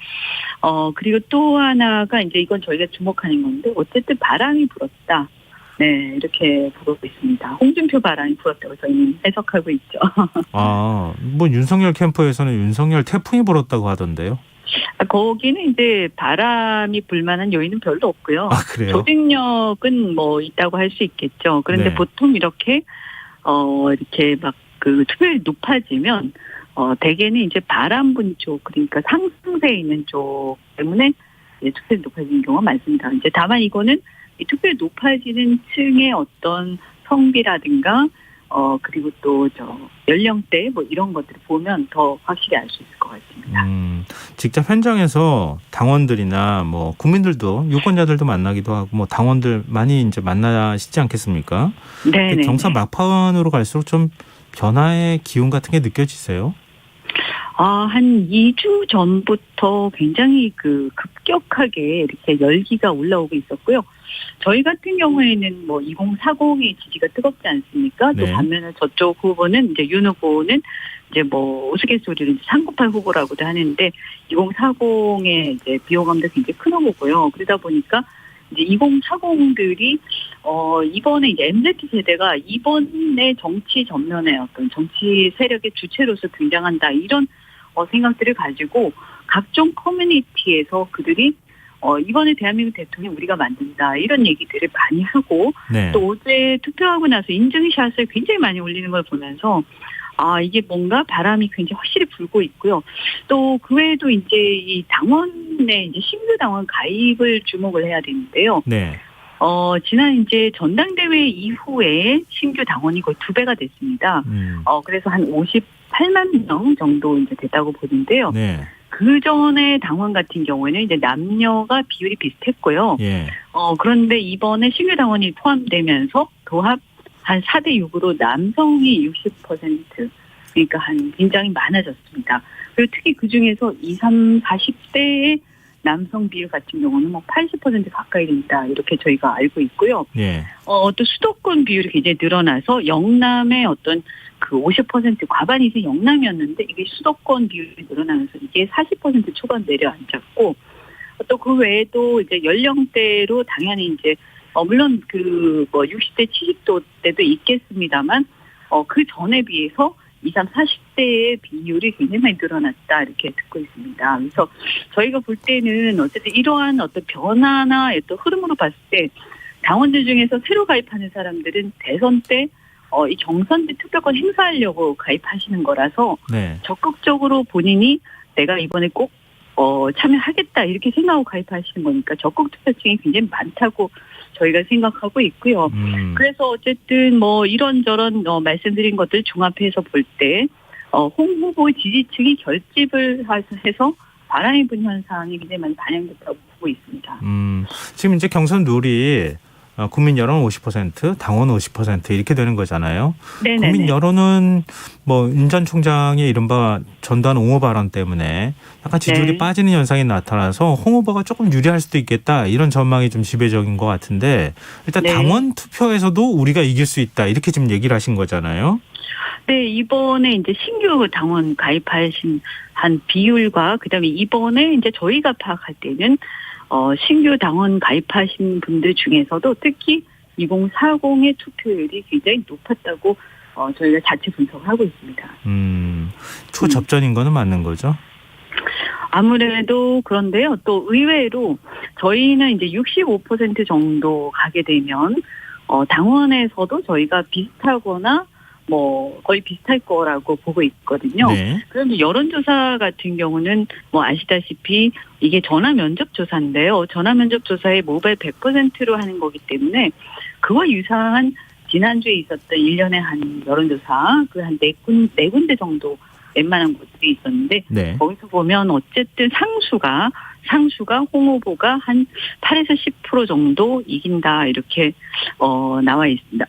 그리고 또 하나가 이제 이건 저희가 주목하는 건데 어쨌든 바람이 불었다. 네, 이렇게 보고 있습니다. 홍준표 바람이 불었다고 저희는 해석하고 있죠. 윤석열 캠프에서는 윤석열 태풍이 불었다고 하던데요. 거기는 이제 바람이 불만한 요인은 별로 없고요. 그래요? 조직력은 있다고 할 수 있겠죠. 그런데 네. 보통 이렇게 막 그 투표율이 높아지면 대개는 이제 바람 분 쪽, 그러니까 상승세에 있는 쪽 때문에 이제 투표율이 높아지는 경우가 많습니다. 이제 다만 이거는 이 투표율이 높아지는 층의 어떤 성비라든가 그리고 또 연령대 이런 것들을 보면 더 확실히 알 수 있을 것 같습니다. 직접 현장에서 당원들이나 국민들도 유권자들도 만나기도 하고 당원들 많이 이제 만나시지 않겠습니까? 네. 경선 막판으로 갈수록 좀 변화의 기운 같은 게 느껴지세요? 한 2주 전부터 굉장히 급격하게 이렇게 열기가 올라오고 있었고요. 저희 같은 경우에는 2040의 지지가 뜨겁지 않습니까? 네. 또 반면에 저쪽 후보는 이제 윤 후보는 이제 우스갯소리로 398 후보라고도 하는데 2040의 이제 비호감도 굉장히 큰 후보고요. 그러다 보니까 이제 2040들이 이번에 이제 MZ 세대가 이번에 정치 전면에 어떤 정치 세력의 주체로서 등장한다 이런 생각들을 가지고 각종 커뮤니티에서 그들이 이번에 대한민국 대통령 우리가 만든다 이런 얘기들을 많이 하고 네. 또 어제 투표하고 나서 인증샷을 굉장히 많이 올리는 걸 보면서 이게 뭔가 바람이 굉장히 확실히 불고 있고요. 또 그 외에도 이제 이 당원의 이제 신규 당원 가입을 주목을 해야 되는데요. 네. 지난 이제 전당대회 이후에 신규 당원이 거의 2배가 됐습니다. 그래서 한 58만 명 정도 이제 됐다고 보는데요. 네. 그 전에 당원 같은 경우에는 이제 남녀가 비율이 비슷했고요. 예. 그런데 이번에 신규 당원이 포함되면서 도합 한 4대6으로 남성이 60%, 그러니까 굉장히 많아졌습니다. 그리고 특히 그 중에서 20, 30, 40대의 남성 비율 같은 경우는 80% 가까이 된다. 이렇게 저희가 알고 있고요. 예. 또 수도권 비율이 굉장히 늘어나서 영남의 어떤 50% 과반 이상 영남이었는데 이게 수도권 비율이 늘어나면서 이게 40% 초반 내려앉았고 또 그 외에도 이제 연령대로 당연히 이제 물론 60대 70도 때도 있겠습니다만 그 전에 비해서 20, 40대의 비율이 굉장히 많이 늘어났다 이렇게 듣고 있습니다. 그래서 저희가 볼 때는 어쨌든 이러한 어떤 변화나 어떤 흐름으로 봤을 때 당원들 중에서 새로 가입하는 사람들은 대선 때 이 경선 때 투표권 행사하려고 가입하시는 거라서 네. 적극적으로 본인이 내가 이번에 꼭 참여하겠다 이렇게 생각하고 가입하시는 거니까 적극 투표층이 굉장히 많다고 저희가 생각하고 있고요. 그래서 어쨌든 이런저런 말씀드린 것들 종합해서 볼 때 홍 후보 지지층이 결집을 해서 바람이 분 현상이 굉장히 많이 반영됐다고 보고 있습니다. 지금 이제 경선 룰이 국민 여론 50%, 당원 50% 이렇게 되는 거잖아요. 네네네. 국민 여론은 윤 전 총장의 이른바 전두환 옹호 발언 때문에 약간 지지율이 네. 빠지는 현상이 나타나서 홍 후보가 조금 유리할 수도 있겠다 이런 전망이 좀 지배적인 것 같은데 일단 네. 당원 투표에서도 우리가 이길 수 있다 이렇게 지금 얘기를 하신 거잖아요. 네, 이번에 이제 신규 당원 가입하신 한 비율과 그다음에 이번에 이제 저희가 파악할 때는 신규 당원 가입하신 분들 중에서도 특히 2040의 투표율이 굉장히 높았다고 저희가 자체 분석하고 있습니다. 초접전인 거는 맞는 거죠? 아무래도 그런데요. 또 의외로 저희는 이제 65% 정도 가게 되면 당원에서도 저희가 비슷하거나 뭐 거의 비슷할 거라고 보고 있거든요. 네. 그런데 여론조사 같은 경우는 뭐 아시다시피 이게 전화 면접 조사인데요. 전화 면접 조사에 모바일 100%로 하는 거기 때문에 그와 유사한 지난주에 있었던 1년에 한 여론조사 그 한 네 군데 정도 웬만한 곳들이 있었는데 네. 거기서 보면 어쨌든 상수가 홍 후보가 한 8에서 10% 정도 이긴다 이렇게 나와 있습니다.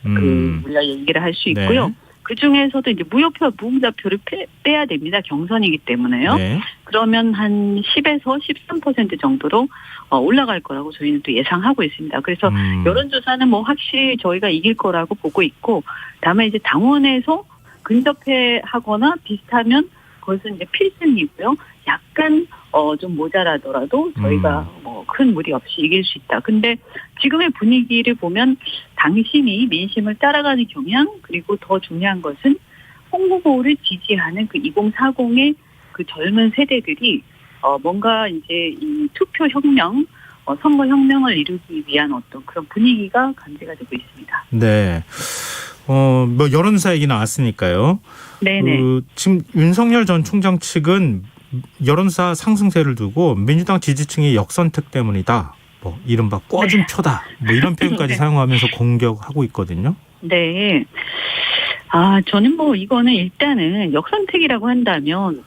우리가 얘기를 할 수 있고요. 네. 그 중에서도 이제 무효표, 무응답표를 빼야 됩니다. 경선이기 때문에요. 네. 그러면 한 10에서 13% 정도로 올라갈 거라고 저희는 또 예상하고 있습니다. 그래서 여론조사는 뭐 확실히 저희가 이길 거라고 보고 있고, 다만 이제 당원에서 근접해하거나 비슷하면 그것은 이제 필승이고요. 약간 좀 모자라더라도 저희가 뭐 큰 무리 없이 이길 수 있다. 근데 지금의 분위기를 보면 당신이 민심을 따라가는 경향, 그리고 더 중요한 것은 홍 후보를 지지하는 그 2040의 그 젊은 세대들이 뭔가 이제 이 투표 혁명, 선거 혁명을 이루기 위한 어떤 그런 분위기가 감지가 되고 있습니다. 네. 뭐 여론조사 얘기 나왔으니까요. 네네. 지금 윤석열 전 총장 측은 여론조사 상승세를 두고 민주당 지지층의 역선택 때문이다. 뭐 이른바 꿔준 표다. 뭐 이런 표현까지 네. 사용하면서 공격하고 있거든요. 네. 저는 뭐 이거는 일단은 역선택이라고 한다면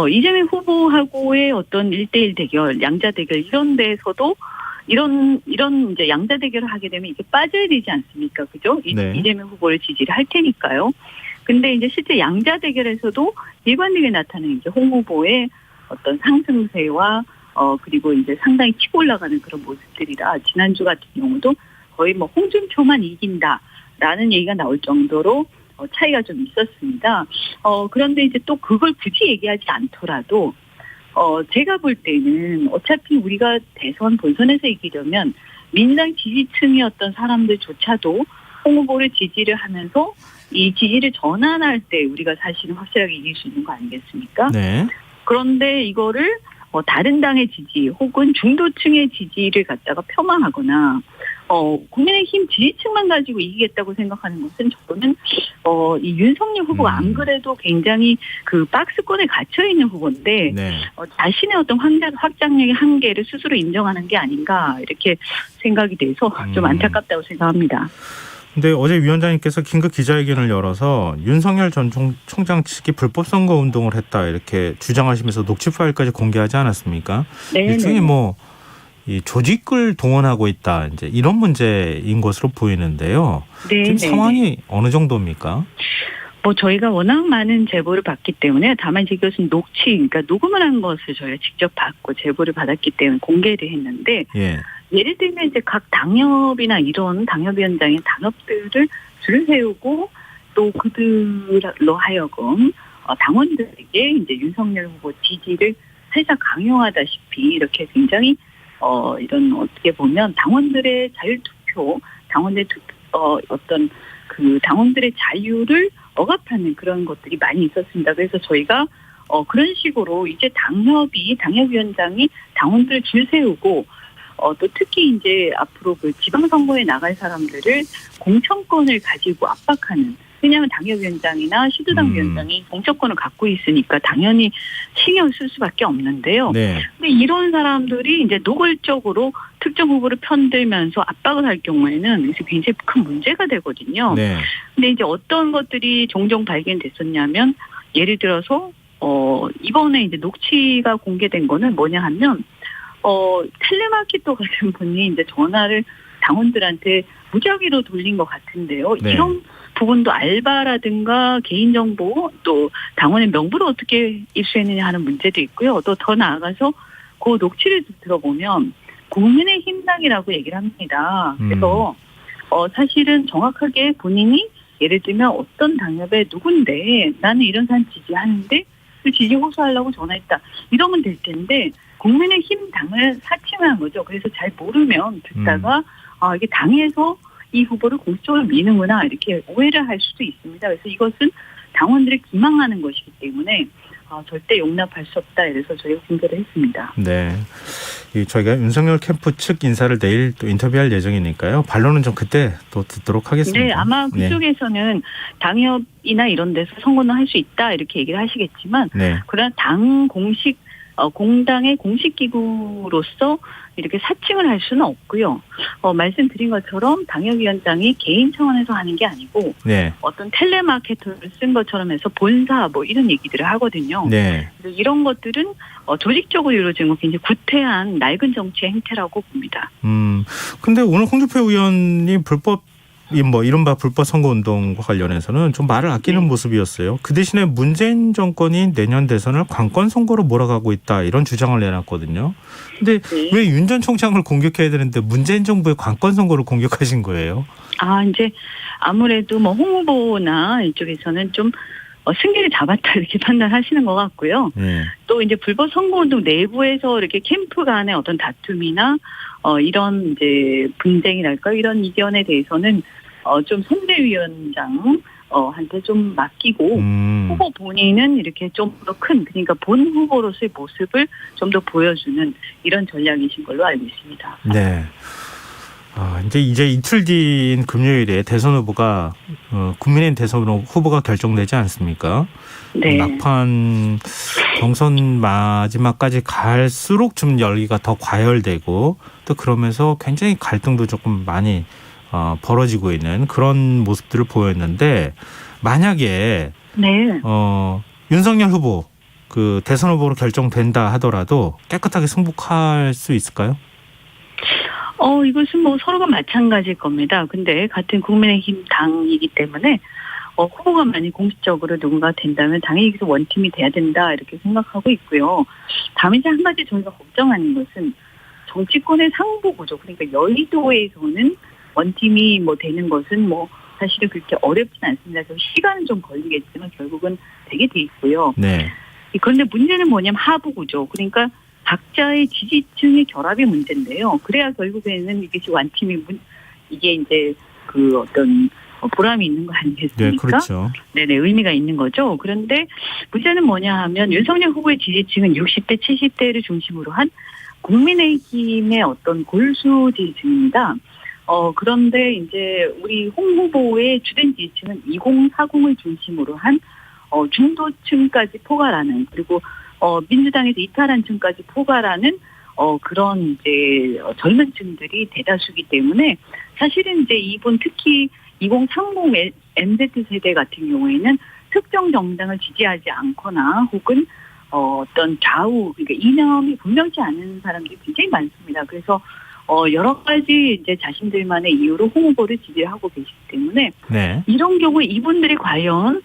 이재명 후보하고의 어떤 1대1 대결, 양자 대결 이런 데서도 이런 이제 양자 대결을 하게 되면 이게 빠져야 되지 않습니까? 그죠? 네. 이재명 후보를 지지를 할 테니까요. 근데 이제 실제 양자 대결에서도 일관되게 나타나는 이제 홍 후보의 어떤 상승세와 그리고 이제 상당히 치고 올라가는 그런 모습들이라 지난주 같은 경우도 거의 뭐 홍준표만 이긴다라는 얘기가 나올 정도로 차이가 좀 있었습니다. 그런데 이제 또 그걸 굳이 얘기하지 않더라도 제가 볼 때는 어차피 우리가 대선 본선에서 이기려면 민주당 지지층의 어떤 사람들조차도 홍 후보를 지지를 하면서 이 지지를 전환할 때 우리가 사실은 확실하게 이길 수 있는 거 아니겠습니까? 네. 그런데 이거를 다른 당의 지지 혹은 중도층의 지지를 갖다가 폄하하거나 국민의힘 지지층만 가지고 이기겠다고 생각하는 것은 저는 이 윤석열 후보가 안 그래도 굉장히 그 박스권에 갇혀 있는 후보인데 네. 자신의 어떤 확장력의 한계를 스스로 인정하는 게 아닌가 이렇게 생각이 돼서 좀 안타깝다고 생각합니다. 근데 어제 위원장님께서 긴급 기자회견을 열어서 윤석열 전 총장 측이 불법 선거 운동을 했다 이렇게 주장하시면서 녹취 파일까지 공개하지 않았습니까? 네. 일종의 뭐 이 조직을 동원하고 있다 이제 이런 문제인 것으로 보이는데요. 네. 지금 상황이 어느 정도입니까? 뭐 저희가 워낙 많은 제보를 받기 때문에 다만 이제 이것은 그러니까 녹음을 한 것을 저희가 직접 받고 제보를 받았기 때문에 공개를 했는데 예. 예를 들면 이제 각 당협이나 이런 당협위원장의 당협들을 줄 세우고 또 그들로 하여금 당원들에게 이제 윤석열 후보 지지를 살짝 강요하다시피 이렇게 굉장히 이런 어떻게 보면 당원들의 자율투표, 당원들의 어떤 그 당원들의 자유를 억압하는 그런 것들이 많이 있었습니다. 그래서 저희가 그런 식으로 이제 당협위원장이 당원들을 줄 세우고 또 특히 이제 앞으로 그 지방선거에 나갈 사람들을 공천권을 가지고 압박하는. 왜냐하면 당협위원장이나 시도당 위원장이 공천권을 갖고 있으니까 당연히 신경 쓸 수밖에 없는데요. 네. 근데 이런 사람들이 이제 노골적으로 특정 후보를 편들면서 압박을 할 경우에는 이제 굉장히 큰 문제가 되거든요. 네. 근데 이제 어떤 것들이 종종 발견됐었냐면 예를 들어서 이번에 이제 녹취가 공개된 거는 뭐냐 하면 텔레마케터 같은 분이 이제 전화를 당원들한테 무작위로 돌린 것 같은데요. 네. 이런 부분도 알바라든가 개인정보 또 당원의 명부를 어떻게 입수했느냐 하는 문제도 있고요. 또 더 나아가서 그 녹취를 들어보면 국민의힘당이라고 얘기를 합니다. 그래서 사실은 정확하게 본인이 예를 들면 어떤 당협의 누군데 나는 이런 사람 지지하는데 그 지지 호소하려고 전화했다. 이러면 될 텐데 국민의힘 당을 사칭한 거죠. 그래서 잘 모르면 듣다가 이게 당에서 이 후보를 공식적으로 미는구나 이렇게 오해를 할 수도 있습니다. 그래서 이것은 당원들을 기망하는 것이기 때문에 절대 용납할 수 없다. 이래서 저희가 공개를 했습니다. 네. 저희가 윤석열 캠프 측 인사를 내일 또 인터뷰할 예정이니까요. 반론은 좀 그때 또 듣도록 하겠습니다. 네, 아마 그쪽에서는 당협이나 이런 데서 선거는 할 수 있다 이렇게 얘기를 하시겠지만 네. 그러나 당 공식 공당의 공식 기구로서 이렇게 사칭을 할 수는 없고요. 말씀드린 것처럼 당협위원장이 개인 차원에서 하는 게 아니고 네. 어떤 텔레마케터를 쓴 것처럼 해서 본사 뭐 이런 얘기들을 하거든요. 네. 그래서 이런 것들은 조직적으로 이루어진 건 굉장히 구태한 낡은 정치의 행태라고 봅니다. 근데 오늘 홍준표 의원이 이른바 불법 선거운동과 관련해서는 좀 말을 아끼는 모습이었어요. 그 대신에 문재인 정권이 내년 대선을 관건 선거로 몰아가고 있다 이런 주장을 내놨거든요. 근데 왜 윤 전 총장을 공격해야 되는데 문재인 정부의 관건 선거를 공격하신 거예요? 이제 아무래도 뭐 홍 후보나 이쪽에서는 좀 승기를 잡았다 이렇게 판단하시는 것 같고요. 네. 또 이제 불법 선거운동 내부에서 이렇게 캠프 간의 어떤 다툼이나 이런 이제 분쟁이랄까 이런 이견에 대해서는 좀 선대위원장 한테 좀 맡기고 후보 본인은 이렇게 좀 더 큰 그러니까 본 후보로서의 모습을 좀 더 보여주는 이런 전략이신 걸로 알고 있습니다. 네. 이제 이틀 뒤인 금요일에 대선 후보가 국민의힘 대선 후보가 결정되지 않습니까? 네. 막판 경선 마지막까지 갈수록 좀 열기가 더 과열되고 또 그러면서 굉장히 갈등도 조금 많이 벌어지고 있는 그런 모습들을 보였는데 만약에 네. 윤석열 후보 그 대선 후보로 결정된다 하더라도 깨끗하게 승복할 수 있을까요? 이것은 뭐 서로가 마찬가지일 겁니다. 근데 같은 국민의힘 당이기 때문에 후보가 만약 공식적으로 누군가 된다면 당연히 원팀이 돼야 된다 이렇게 생각하고 있고요. 다만 이제 한 가지 저희가 걱정하는 것은 정치권의 상부 구조 그러니까 여의도에서는 원팀이 뭐 되는 것은 뭐 사실은 그렇게 어렵진 않습니다. 시간은 좀 걸리겠지만 결국은 되게 돼 있고요. 네. 그런데 문제는 뭐냐면 하부 구조 그러니까 각자의 지지층의 결합이 문제인데요. 그래야 결국에는 이것이 완팀이 이게 이제 그 어떤 보람이 있는 거 아니겠습니까? 네, 그렇죠. 네네, 의미가 있는 거죠. 그런데 문제는 뭐냐 하면 윤석열 후보의 지지층은 60대, 70대를 중심으로 한 국민의힘의 어떤 골수 지지층입니다. 그런데 이제 우리 홍 후보의 주된 지지층은 2040을 중심으로 한 중도층까지 포괄하는 그리고 민주당에서 이탈한 층까지 포괄하는 그런 이제 젊은 층들이 대다수기 때문에 사실은 이제 이분 특히 2030 MZ 세대 같은 경우에는 특정 정당을 지지하지 않거나 혹은 어떤 좌우 그러니까 이념이 분명치 않은 사람들이 굉장히 많습니다. 그래서 여러 가지 이제 자신들만의 이유로 홍 후보를 지지하고 계시기 때문에 네. 이런 경우에 이분들이 과연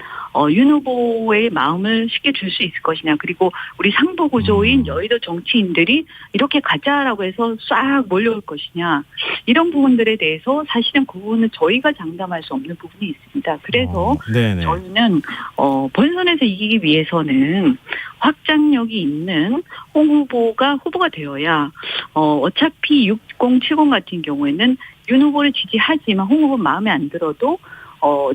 윤 후보의 마음을 쉽게 줄 수 있을 것이냐 그리고 우리 상부 구조인 여의도 정치인들이 이렇게 가자라고 해서 싹 몰려올 것이냐 이런 부분들에 대해서 사실은 그 부분은 저희가 장담할 수 없는 부분이 있습니다. 그래서 저희는 본선에서 이기기 위해서는 확장력이 있는 홍 후보가 되어야 어차피 6070 같은 경우에는 윤 후보를 지지하지만 홍 후보 마음에 안 들어도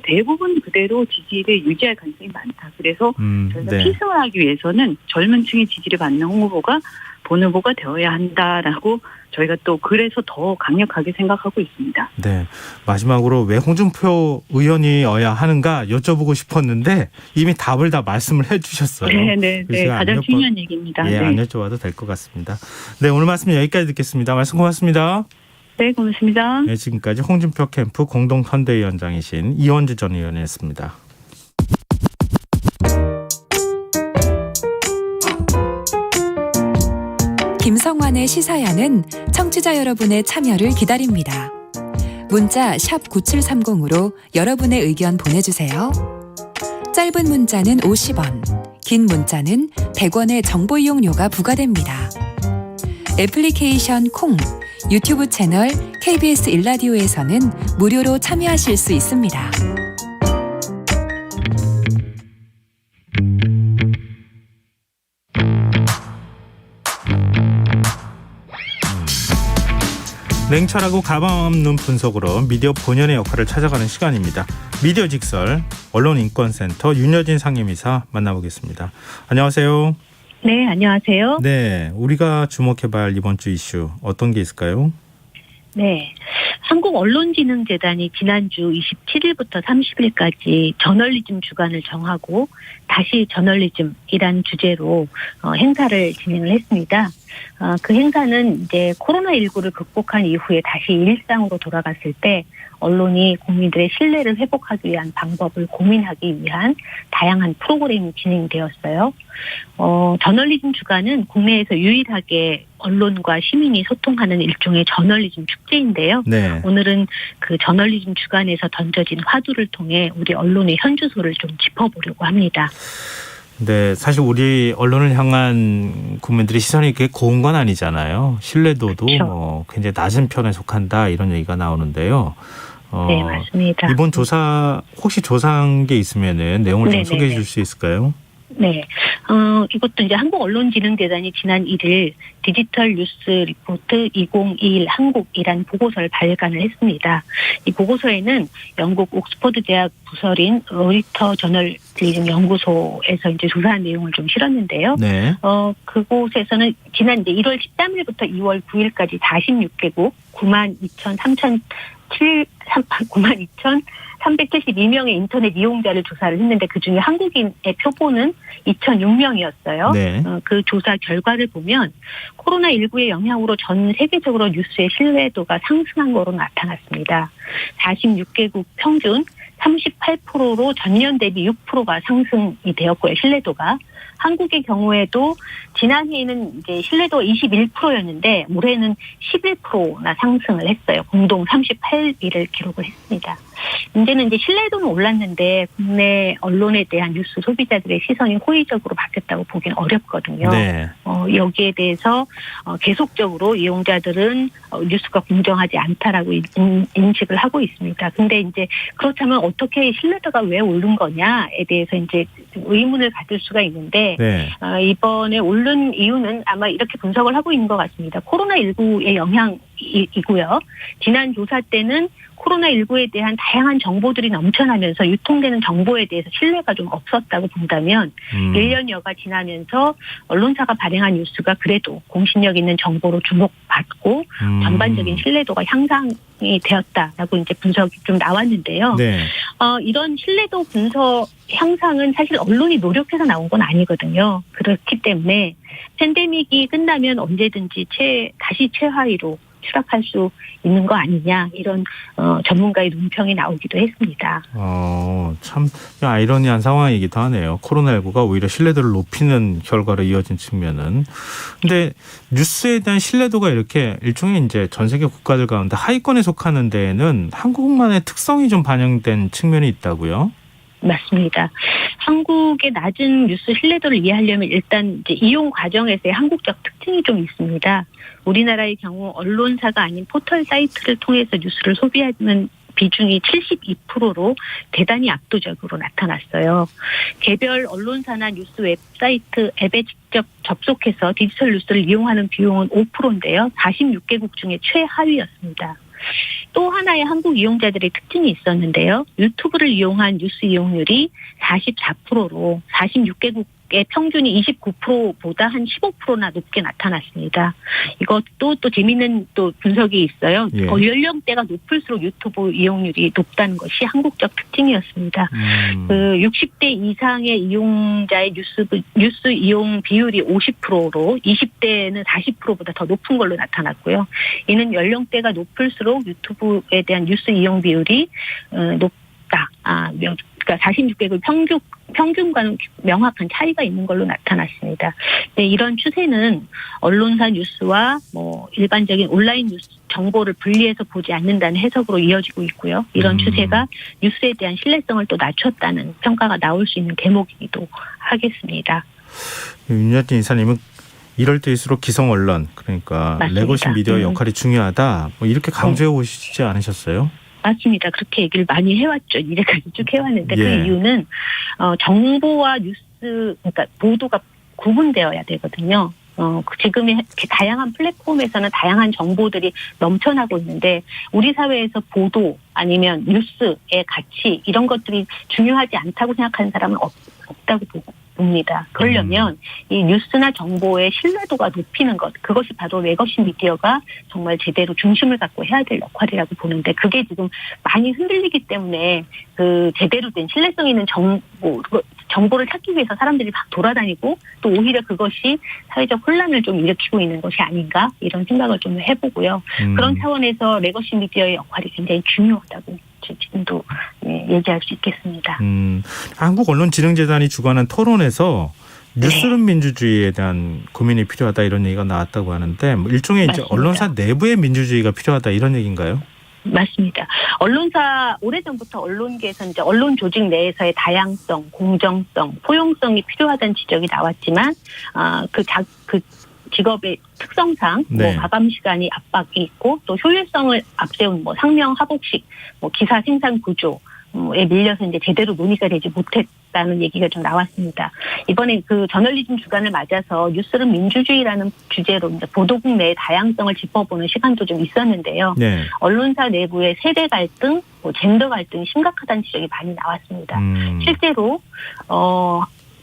대부분 그대로 지지를 유지할 가능성이 많다. 그래서 저희가 필승을 하기 위해서는 젊은 층의 지지를 받는 홍 후보가 본 후보가 되어야 한다라고 저희가 또 그래서 더 강력하게 생각하고 있습니다. 네. 마지막으로 왜 홍준표 의원이어야 하는가 여쭤보고 싶었는데 이미 답을 다 말씀을 해 주셨어요. 네. 가장 중요한 얘기입니다. 예, 안 여쭤봐도 될 것 같습니다. 네, 오늘 말씀 여기까지 듣겠습니다. 말씀 고맙습니다. 네, 고맙습니다. 네, 지금까지 홍준표 캠프 공동선대위원장이신 이원주 전 의원이었습니다. 김성환의 시사야는 청취자 여러분의 참여를 기다립니다. 문자 샵 9730으로 여러분의 의견 보내주세요. 짧은 문자는 50원, 긴 문자는 100원의 정보 이용료가 부과됩니다. 애플리케이션 콩, 유튜브 채널 KBS 일라디오에서는 무료로 참여하실 수 있습니다. 냉철하고 가감 없는 분석으로 미디어 본연의 역할을 찾아가는 시간입니다. 미디어 직설 언론인권센터 윤여진 상임이사 만나보겠습니다. 안녕하세요. 네, 안녕하세요. 네, 우리가 주목해봐야 할 이번 주 이슈 어떤 게 있을까요? 네. 한국언론진흥재단이 지난주 27일부터 30일까지 저널리즘 주간을 정하고 다시 저널리즘이란 주제로 행사를 진행을 했습니다. 그 행사는 이제 코로나19를 극복한 이후에 다시 일상으로 돌아갔을 때 언론이 국민들의 신뢰를 회복하기 위한 방법을 고민하기 위한 다양한 프로그램이 진행되었어요. 저널리즘 주간은 국내에서 유일하게 언론과 시민이 소통하는 일종의 저널리즘 축제인데요. 네. 오늘은 그 저널리즘 주간에서 던져진 화두를 통해 우리 언론의 현주소를 좀 짚어보려고 합니다. 네, 사실 우리 언론을 향한 국민들의 시선이 그렇게 고운 건 아니잖아요. 신뢰도도 그렇죠. 굉장히 낮은 편에 속한다 이런 얘기가 나오는데요. 네, 맞습니다. 이번 조사 혹시 조사한 게 있으면은 내용을 좀 네네네. 소개해 줄 수 있을까요? 네. 이것도 이제 한국언론진흥재단이 지난 1일 디지털 뉴스 리포트 2021 한국이란 보고서를 발간을 했습니다. 이 보고서에는 영국 옥스퍼드 대학 부설인 로이터 저널리즘 연구소에서 이제 조사한 내용을 좀 실었는데요. 네. 그곳에서는 지난 이제 1월 13일부터 2월 9일까지 46개국 92,372명의 인터넷 이용자를 조사를 했는데 그중에 한국인의 표본은 2,006명이었어요. 네. 그 조사 결과를 보면 코로나19의 영향으로 전 세계적으로 뉴스의 신뢰도가 상승한 것으로 나타났습니다. 46개국 평균 38%로 전년 대비 6%가 상승이 되었고요. 신뢰도가. 한국의 경우에도 지난해에는 이제 신뢰도가 21%였는데 올해는 11%나 상승을 했어요. 공동 38위를 기록을 했습니다. 문제는 이제 신뢰도는 올랐는데 국내 언론에 대한 뉴스 소비자들의 시선이 호의적으로 바뀌었다고 보기는 어렵거든요. 네. 여기에 대해서 계속적으로 이용자들은 뉴스가 공정하지 않다라고 인식을 하고 있습니다. 근데 이제 그렇다면 어떻게 신뢰도가 왜 오른 거냐에 대해서 이제 의문을 가질 수가 있는데 네. 이번에 오른 이유는 아마 이렇게 분석을 하고 있는 것 같습니다. 코로나19의 영향이고요. 지난 조사 때는 코로나19에 대한 다양한 정보들이 넘쳐나면서 유통되는 정보에 대해서 신뢰가 좀 없었다고 본다면 1년여가 지나면서 언론사가 발행한 뉴스가 그래도 공신력 있는 정보로 주목받고 전반적인 신뢰도가 향상이 되었다라고 이제 분석이 좀 나왔는데요. 네. 이런 신뢰도 분석 향상은 사실 언론이 노력해서 나온 건 아니거든요. 그렇기 때문에 팬데믹이 끝나면 언제든지 다시 최하위로 추락할 수 있는 거 아니냐 이런 전문가의 논평이 나오기도 했습니다. 참 아이러니한 상황이기도 하네요. 코로나19가 오히려 신뢰도를 높이는 결과로 이어진 측면은. 근데 뉴스에 대한 신뢰도가 이렇게 일종의 이제 전 세계 국가들 가운데 하위권에 속하는 데에는 한국만의 특성이 좀 반영된 측면이 있다고요? 맞습니다. 한국의 낮은 뉴스 신뢰도를 이해하려면 일단 이제 이용 과정에서의 한국적 특징이 좀 있습니다. 우리나라의 경우 언론사가 아닌 포털 사이트를 통해서 뉴스를 소비하는 비중이 72%로 대단히 압도적으로 나타났어요. 개별 언론사나 뉴스 웹사이트 앱에 직접 접속해서 디지털 뉴스를 이용하는 비용은 5%인데요. 46개국 중에 최하위였습니다. 또 하나의 한국 이용자들의 특징이 있었는데요. 유튜브를 이용한 뉴스 이용률이 44%로 46개국의 평균이 29%보다 한 15%나 높게 나타났습니다. 이것도 또 재미있는 또 분석이 있어요. 예. 연령대가 높을수록 유튜브 이용률이 높다는 것이 한국적 특징이었습니다. 그 60대 이상의 이용자의 뉴스 이용 비율이 50%로 20대는 40%보다 더 높은 걸로 나타났고요. 이는 연령대가 높을수록 유튜브에 대한 뉴스 이용 비율이 높다. 그러니까 46개국 평균과는 명확한 차이가 있는 걸로 나타났습니다. 네, 이런 추세는 언론사 뉴스와 일반적인 온라인 뉴스 정보를 분리해서 보지 않는다는 해석으로 이어지고 있고요. 이런 추세가 뉴스에 대한 신뢰성을 또 낮췄다는 평가가 나올 수 있는 대목이기도 하겠습니다. 윤여진 이사님은 이럴 때일수록 기성 언론 그러니까 맞습니다. 레거시 미디어의 역할이 중요하다. 이렇게 강조해 오시지 않으셨어요? 맞습니다. 그렇게 얘기를 많이 해왔죠. 이제까지 쭉 해왔는데 예. 그 이유는 정보와 뉴스 그러니까 보도가 구분되어야 되거든요. 지금의 다양한 플랫폼에서는 다양한 정보들이 넘쳐나고 있는데 우리 사회에서 보도 아니면 뉴스의 가치 이런 것들이 중요하지 않다고 생각하는 사람은 없다고 봅니다. 그러려면 이 뉴스나 정보의 신뢰도가 높이는 것, 그것이 바로 레거시 미디어가 정말 제대로 중심을 갖고 해야 될 역할이라고 보는데, 그게 지금 많이 흔들리기 때문에 그 제대로 된 신뢰성 있는 정보를 찾기 위해서 사람들이 막 돌아다니고, 또 오히려 그것이 사회적 혼란을 좀 일으키고 있는 것이 아닌가, 이런 생각을 좀 해보고요. 그런 차원에서 레거시 미디어의 역할이 굉장히 중요하다고 지금도 얘기할 수 있겠습니다. 한국언론진흥재단이 주관한 토론에서 뉴스룸 네. 민주주의에 대한 고민이 필요하다 이런 얘기가 나왔다고 하는데, 뭐 일종의 이제 맞습니다. 언론사 내부의 민주주의가 필요하다 이런 얘기인가요? 맞습니다. 언론사, 오래전부터 언론계에서 이제 언론 조직 내에서의 다양성, 공정성, 포용성이 필요하다는 지적이 나왔지만, 그 직업의 특성상 네. 뭐 마감 시간이 압박이 있고, 또 효율성을 앞세운 뭐 상명 하복식, 뭐 기사 생산 구조에 밀려서 이제 제대로 논의가 되지 못했다는 얘기가 좀 나왔습니다. 이번에 그 저널리즘 주간을 맞아서 뉴스룸 민주주의라는 주제로 이제 보도국 내의 다양성을 짚어보는 시간도 좀 있었는데요. 네. 언론사 내부의 세대 갈등, 뭐 젠더 갈등이 심각하다는 지적이 많이 나왔습니다. 실제로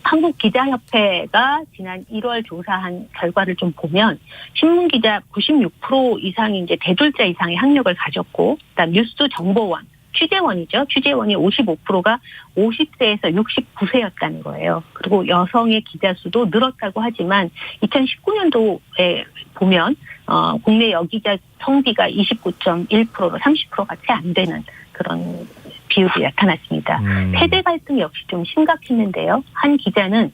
한국기자협회가 지난 1월 조사한 결과를 좀 보면, 신문기자 96% 이상이 이제 대졸자 이상의 학력을 가졌고, 그다음 뉴스 정보원, 취재원이죠. 취재원이 55%가 50세에서 69세였다는 거예요. 그리고 여성의 기자 수도 늘었다고 하지만 2019년도에 보면 국내 여기자 성비가 29.1%로 30%가 채 안 되는 그런 비율이 나타났습니다. 세대 갈등 역시 좀 심각했는데요. 한 기자는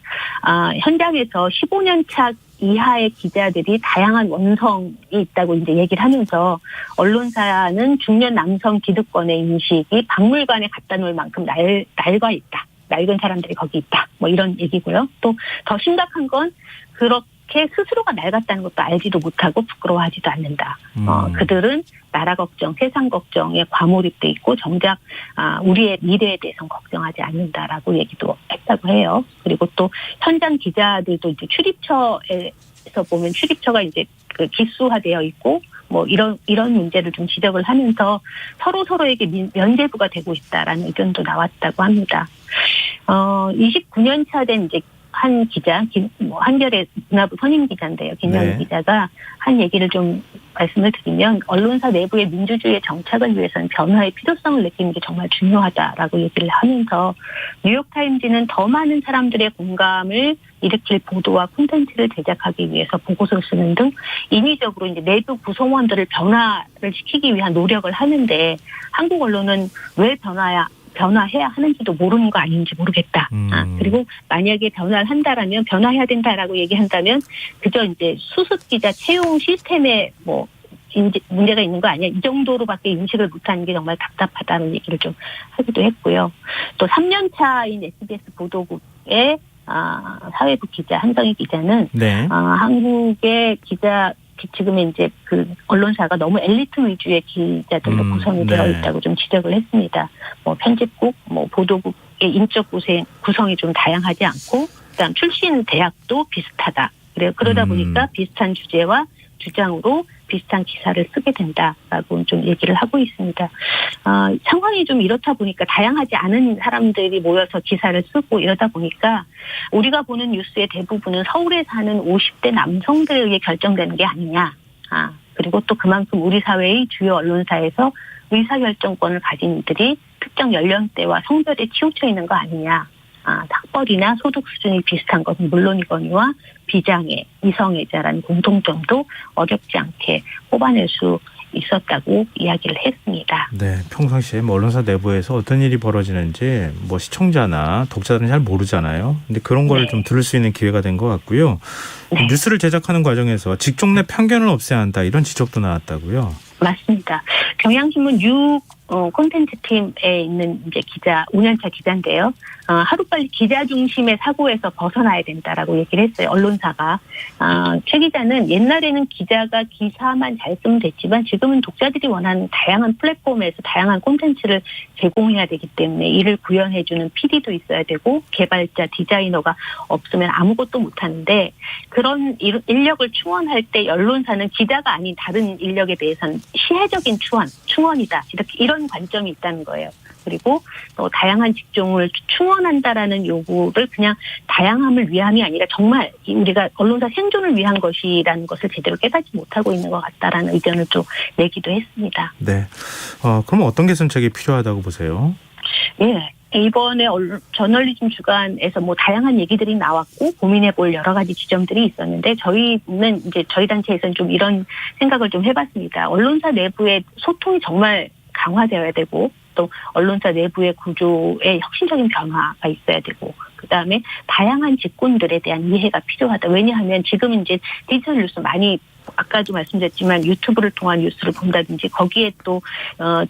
현장에서 15년 차 이하의 기자들이 다양한 원성이 있다고 이제 얘기를 하면서, 언론사는 중년 남성 기득권의 인식이 박물관에 갖다 놓을 만큼 낡아 있다. 낡은 사람들이 거기 있다. 뭐 이런 얘기고요. 또 더 심각한 건 그렇게 스스로가 낡았다는 것도 알지도 못하고 부끄러워하지도 않는다. 그들은 나라 걱정, 세상 걱정에 과몰입돼 있고 정작 우리의 미래에 대해서는 걱정하지 않는다라고 얘기도 했다고 해요. 그리고 또 현장 기자들도 이제 출입처에서 보면 출입처가 이제 그 기수화되어 있고, 뭐 이런 문제를 좀 지적을 하면서 서로에게 면죄부가 되고 있다라는 의견도 나왔다고 합니다. 29년 차 된 이제 한 기자, 한겨레 문화부 선임 기자인데요. 김영희 네. 기자가 한 얘기를 좀 말씀을 드리면, 언론사 내부의 민주주의의 정착을 위해서는 변화의 필요성을 느끼는 게 정말 중요하다라고 얘기를 하면서, 뉴욕타임즈는 더 많은 사람들의 공감을 일으킬 보도와 콘텐츠를 제작하기 위해서 보고서를 쓰는 등 인위적으로 이제 내부 구성원들을 변화를 시키기 위한 노력을 하는데, 한국 언론은 왜 변화해야 하는지도 모르는 거 아닌지 모르겠다. 그리고 만약에 변화를 한다라면, 변화해야 된다라고 얘기한다면 그저 이제 수습 기자 채용 시스템에 뭐 문제가 있는 거 아니야, 이 정도로밖에 인식을 못하는 게 정말 답답하다는 얘기를 좀 하기도 했고요. 또 3년 차인 SBS 보도국의 사회부 기자 한성희 기자는 네. 한국의 기자, 지금의 이제 그 언론사가 너무 엘리트 위주의 기자들로 구성이 되어 있다고 좀 지적을 했습니다. 뭐 편집국, 뭐 보도국의 인적 구성이 좀 다양하지 않고, 그다음 출신 대학도 비슷하다. 그러다 보니까 비슷한 주제와 주장으로 비슷한 기사를 쓰게 된다라고 좀 얘기를 하고 있습니다. 상황이 좀 이렇다 보니까 다양하지 않은 사람들이 모여서 기사를 쓰고 이러다 보니까 우리가 보는 뉴스의 대부분은 서울에 사는 50대 남성들에 의해 결정되는 게 아니냐. 그리고 또 그만큼 우리 사회의 주요 언론사에서 의사결정권을 가진 이들이 특정 연령대와 성별에 치우쳐 있는 거 아니냐. 학벌이나 소득 수준이 비슷한 것은 물론이거니와 비장애, 이성애자라는 공통점도 어렵지 않게 뽑아낼 수 있었다고 이야기를 했습니다. 네, 평상시에 뭐 언론사 내부에서 어떤 일이 벌어지는지 뭐 시청자나 독자들은 잘 모르잖아요. 근데 그런 걸 좀 들을 수 있는 기회가 된 것 같고요. 네. 뉴스를 제작하는 과정에서 직종 내 편견을 없애야 한다 이런 지적도 나왔다고요. 맞습니다. 경향신문 콘텐츠 팀에 있는 이제 기자, 5년차 기자인데요. 하루빨리 기자 중심의 사고에서 벗어나야 된다라고 얘기를 했어요. 언론사가. 최 기자는 옛날에는 기자가 기사만 잘 쓰면 됐지만 지금은 독자들이 원하는 다양한 플랫폼에서 다양한 콘텐츠를 제공해야 되기 때문에 이를 구현해주는 PD도 있어야 되고 개발자, 디자이너가 없으면 아무것도 못하는데, 그런 인력을 충원할 때 언론사는 기자가 아닌 다른 인력에 대해서는 시혜적인 충원이다. 이런 관점이 있다는 거예요. 그리고 또 다양한 직종을 충원한다라는 요구를 그냥 다양함을 위함이 아니라 정말 우리가 언론사 생존을 위한 것이라는 것을 제대로 깨닫지 못하고 있는 것 같다라는 의견을 또 내기도 했습니다. 네. 그럼 어떤 개선책이 필요하다고 보세요? 예. 이번에 저널리즘 주간에서 뭐 다양한 얘기들이 나왔고 고민해볼 여러 가지 지점들이 있었는데 저희는 이제 저희 단체에서는 좀 이런 생각을 좀 해봤습니다. 언론사 내부의 소통이 정말 강화되어야 되고 또 언론사 내부의 구조에 혁신적인 변화가 있어야 되고 그다음에 다양한 직군들에 대한 이해가 필요하다. 왜냐하면 지금 이제 디지털 뉴스 많이 아까도 말씀드렸지만 유튜브를 통한 뉴스를 본다든지 거기에 또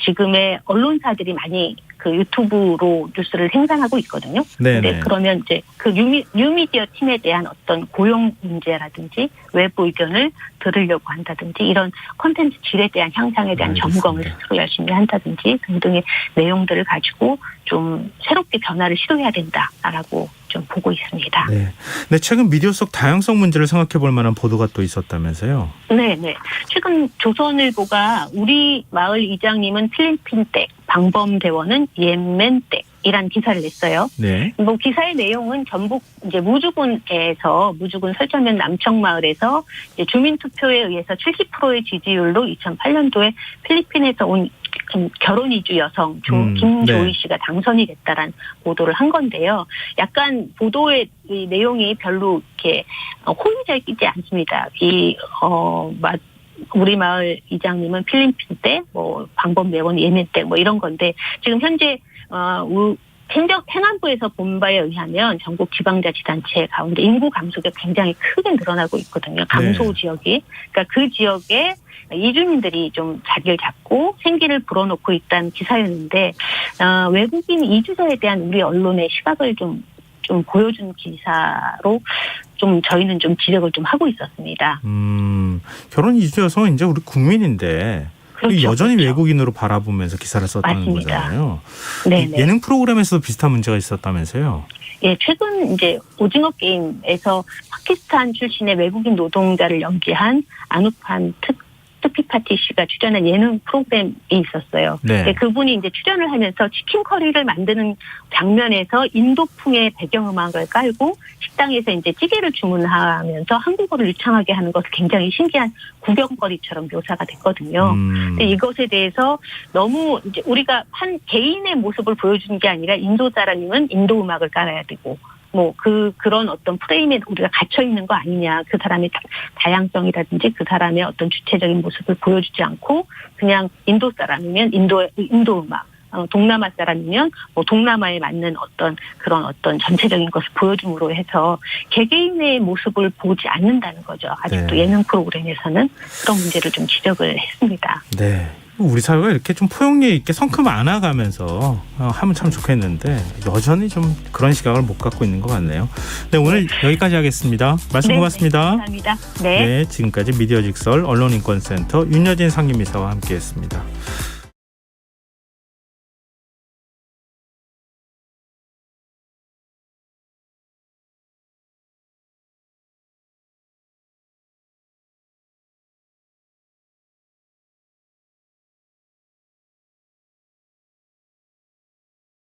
지금의 언론사들이 많이 그 유튜브로 뉴스를 생산하고 있거든요. 네. 그러면 이제 그 뉴미디어 팀에 대한 어떤 고용 문제라든지 외부 의견을 들으려고 한다든지 이런 콘텐츠 질에 대한 향상에 대한 점검을 스스로 열심히 한다든지 등등의 내용들을 가지고 좀 새롭게 변화를 시도해야 된다라고 좀 보고 있습니다. 네. 네, 최근 미디어 속 다양성 문제를 생각해 볼 만한 보도가 또 있었다면서요? 네. 최근 조선일보가 우리 마을 이장님은 필리핀 댁, 방범대원은 예멘 댁이란 기사를 냈어요. 네. 뭐 기사의 내용은 전북 이제 무주군 설천면 남청마을에서 이제 주민투표에 의해서 70%의 지지율로 2008년도에 필리핀에서 온 결혼 이주 여성 김조이 씨가 당선이 됐다란 보도를 한 건데요. 약간 보도의 이 내용이 별로 이렇게 호응이 잘 끼지 않습니다. 우리 마을 이장님은 필리핀 때, 뭐 방범대원 예멘 때, 뭐 이런 건데 지금 현재 행안부에서 본 바에 의하면 전국 지방자치단체 가운데 인구 감소가 굉장히 크게 늘어나고 있거든요. 감소 지역이. 그러니까 그 지역에 이주민들이 좀 자리를 잡고 생기를 불어넣고 있다는 기사였는데 외국인 이주자에 대한 우리 언론의 시각을 좀 보여준 기사로 좀 저희는 좀 지적을 좀 하고 있었습니다. 결혼 이주 여성은 이제 우리 국민인데 그렇죠, 여전히 그렇죠. 외국인으로 바라보면서 기사를 썼다는 맞습니다. 거잖아요. 네네. 예능 프로그램에서도 비슷한 문제가 있었다면서요? 예, 최근 이제 오징어 게임에서 파키스탄 출신의 외국인 노동자를 연기한 아누판 트피파티 씨가 출연한 예능 프로그램이 있었어요. 네. 그분이 이제 출연을 하면서 치킨 커리를 만드는 장면에서 인도풍의 배경음악을 깔고 식당에서 이제 찌개를 주문하면서 한국어를 유창하게 하는 것을 굉장히 신기한 구경거리처럼 묘사가 됐거든요. 근데 이것에 대해서 너무 이제 우리가 한 개인의 모습을 보여주는 게 아니라 인도 사람이면 인도 음악을 깔아야 되고 뭐 그런 어떤 프레임에 우리가 갇혀 있는 거 아니냐. 그 사람의 다양성이라든지 그 사람의 어떤 주체적인 모습을 보여주지 않고 그냥 인도 사람이면 인도 음악, 동남아 사람이면 뭐 동남아에 맞는 그런 전체적인 것을 보여줌으로 해서 개개인의 모습을 보지 않는다는 거죠. 아직도 네. 예능 프로그램에서는 그런 문제를 좀 지적을 했습니다. 네. 우리 사회가 이렇게 좀 포용력 있게 성큼 안아가면서 하면 참 좋겠는데 여전히 좀 그런 시각을 못 갖고 있는 것 같네요. 네, 오늘 여기까지 하겠습니다. 말씀 고맙습니다. 네, 감사합니다. 네. 네, 지금까지 미디어 직설 언론인권센터 윤여진 상임이사와 함께했습니다.